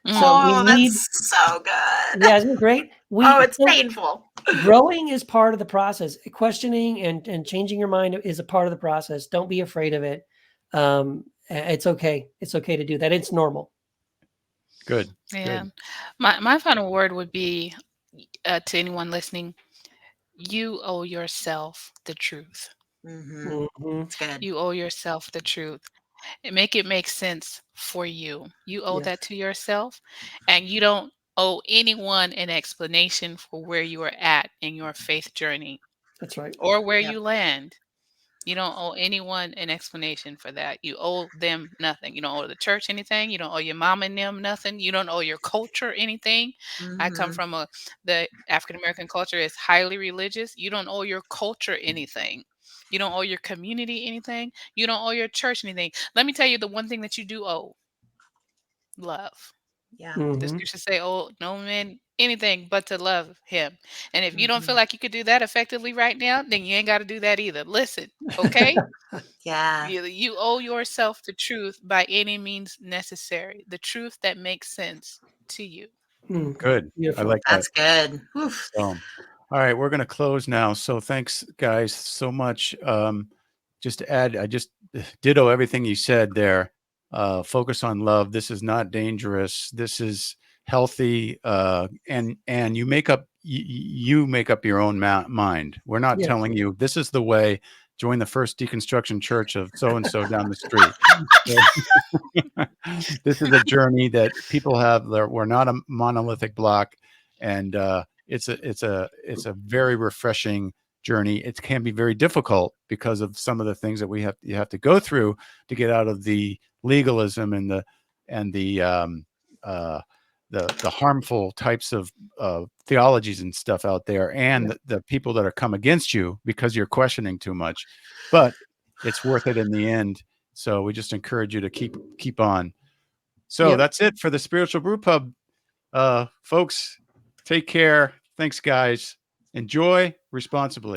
So we Oh, need, that's so good. yeah, isn't it great? Oh, it's painful. Growing is part of the process. Questioning and changing your mind is a part of the process. Don't be afraid of it. It's okay. It's okay to do that. It's normal. Good. Yeah. Good. My final word would be to anyone listening, you owe yourself the truth. It's good. You owe yourself the truth. And make it make sense for you. You owe Yes. that to yourself, and you don't owe anyone an explanation for where you are at in your faith journey That's right. or where Yep. you land. You don't owe anyone an explanation for that. You owe them nothing. You don't owe the church anything. You don't owe your mom and them nothing. You don't owe your culture anything. I come Mhm. from the African American culture is highly religious. You don't owe your culture anything. You don't owe your community anything. You don't owe your church anything. Let me tell you the one thing that you do owe: love. Yeah. The Mhm. scriptures say, "Oh, no man anything but to love him." And if you don't feel Mhm. like you could do that effectively right now, then you ain't got to do that either. Listen, okay? Yeah. You owe yourself the truth by any means necessary, the truth that makes sense to you. Mm. Good. I Beautiful. like that. That's good. Oof. So, all right, we're going to close now. So thanks, guys, so much. Just to add, I just ditto everything you said there. Focus on love. This is not dangerous. This is healthy. And you make up you make up your own mind. We're not Yes. telling you this is the way. Join the First Deconstruction Church of so and so down the street. This is a journey that people have. We're not a monolithic block, and it's a very refreshing journey. It can be very difficult because of some of the things that you have to go through to get out of the legalism and the harmful types of theologies and stuff out there, and the people that are come against you because you're questioning too much. But it's worth it in the end. So we just encourage you to keep on. So Yep. that's it for the Spiritual Brew Pub. Folks, take care. Thanks, guys. Enjoy responsibly.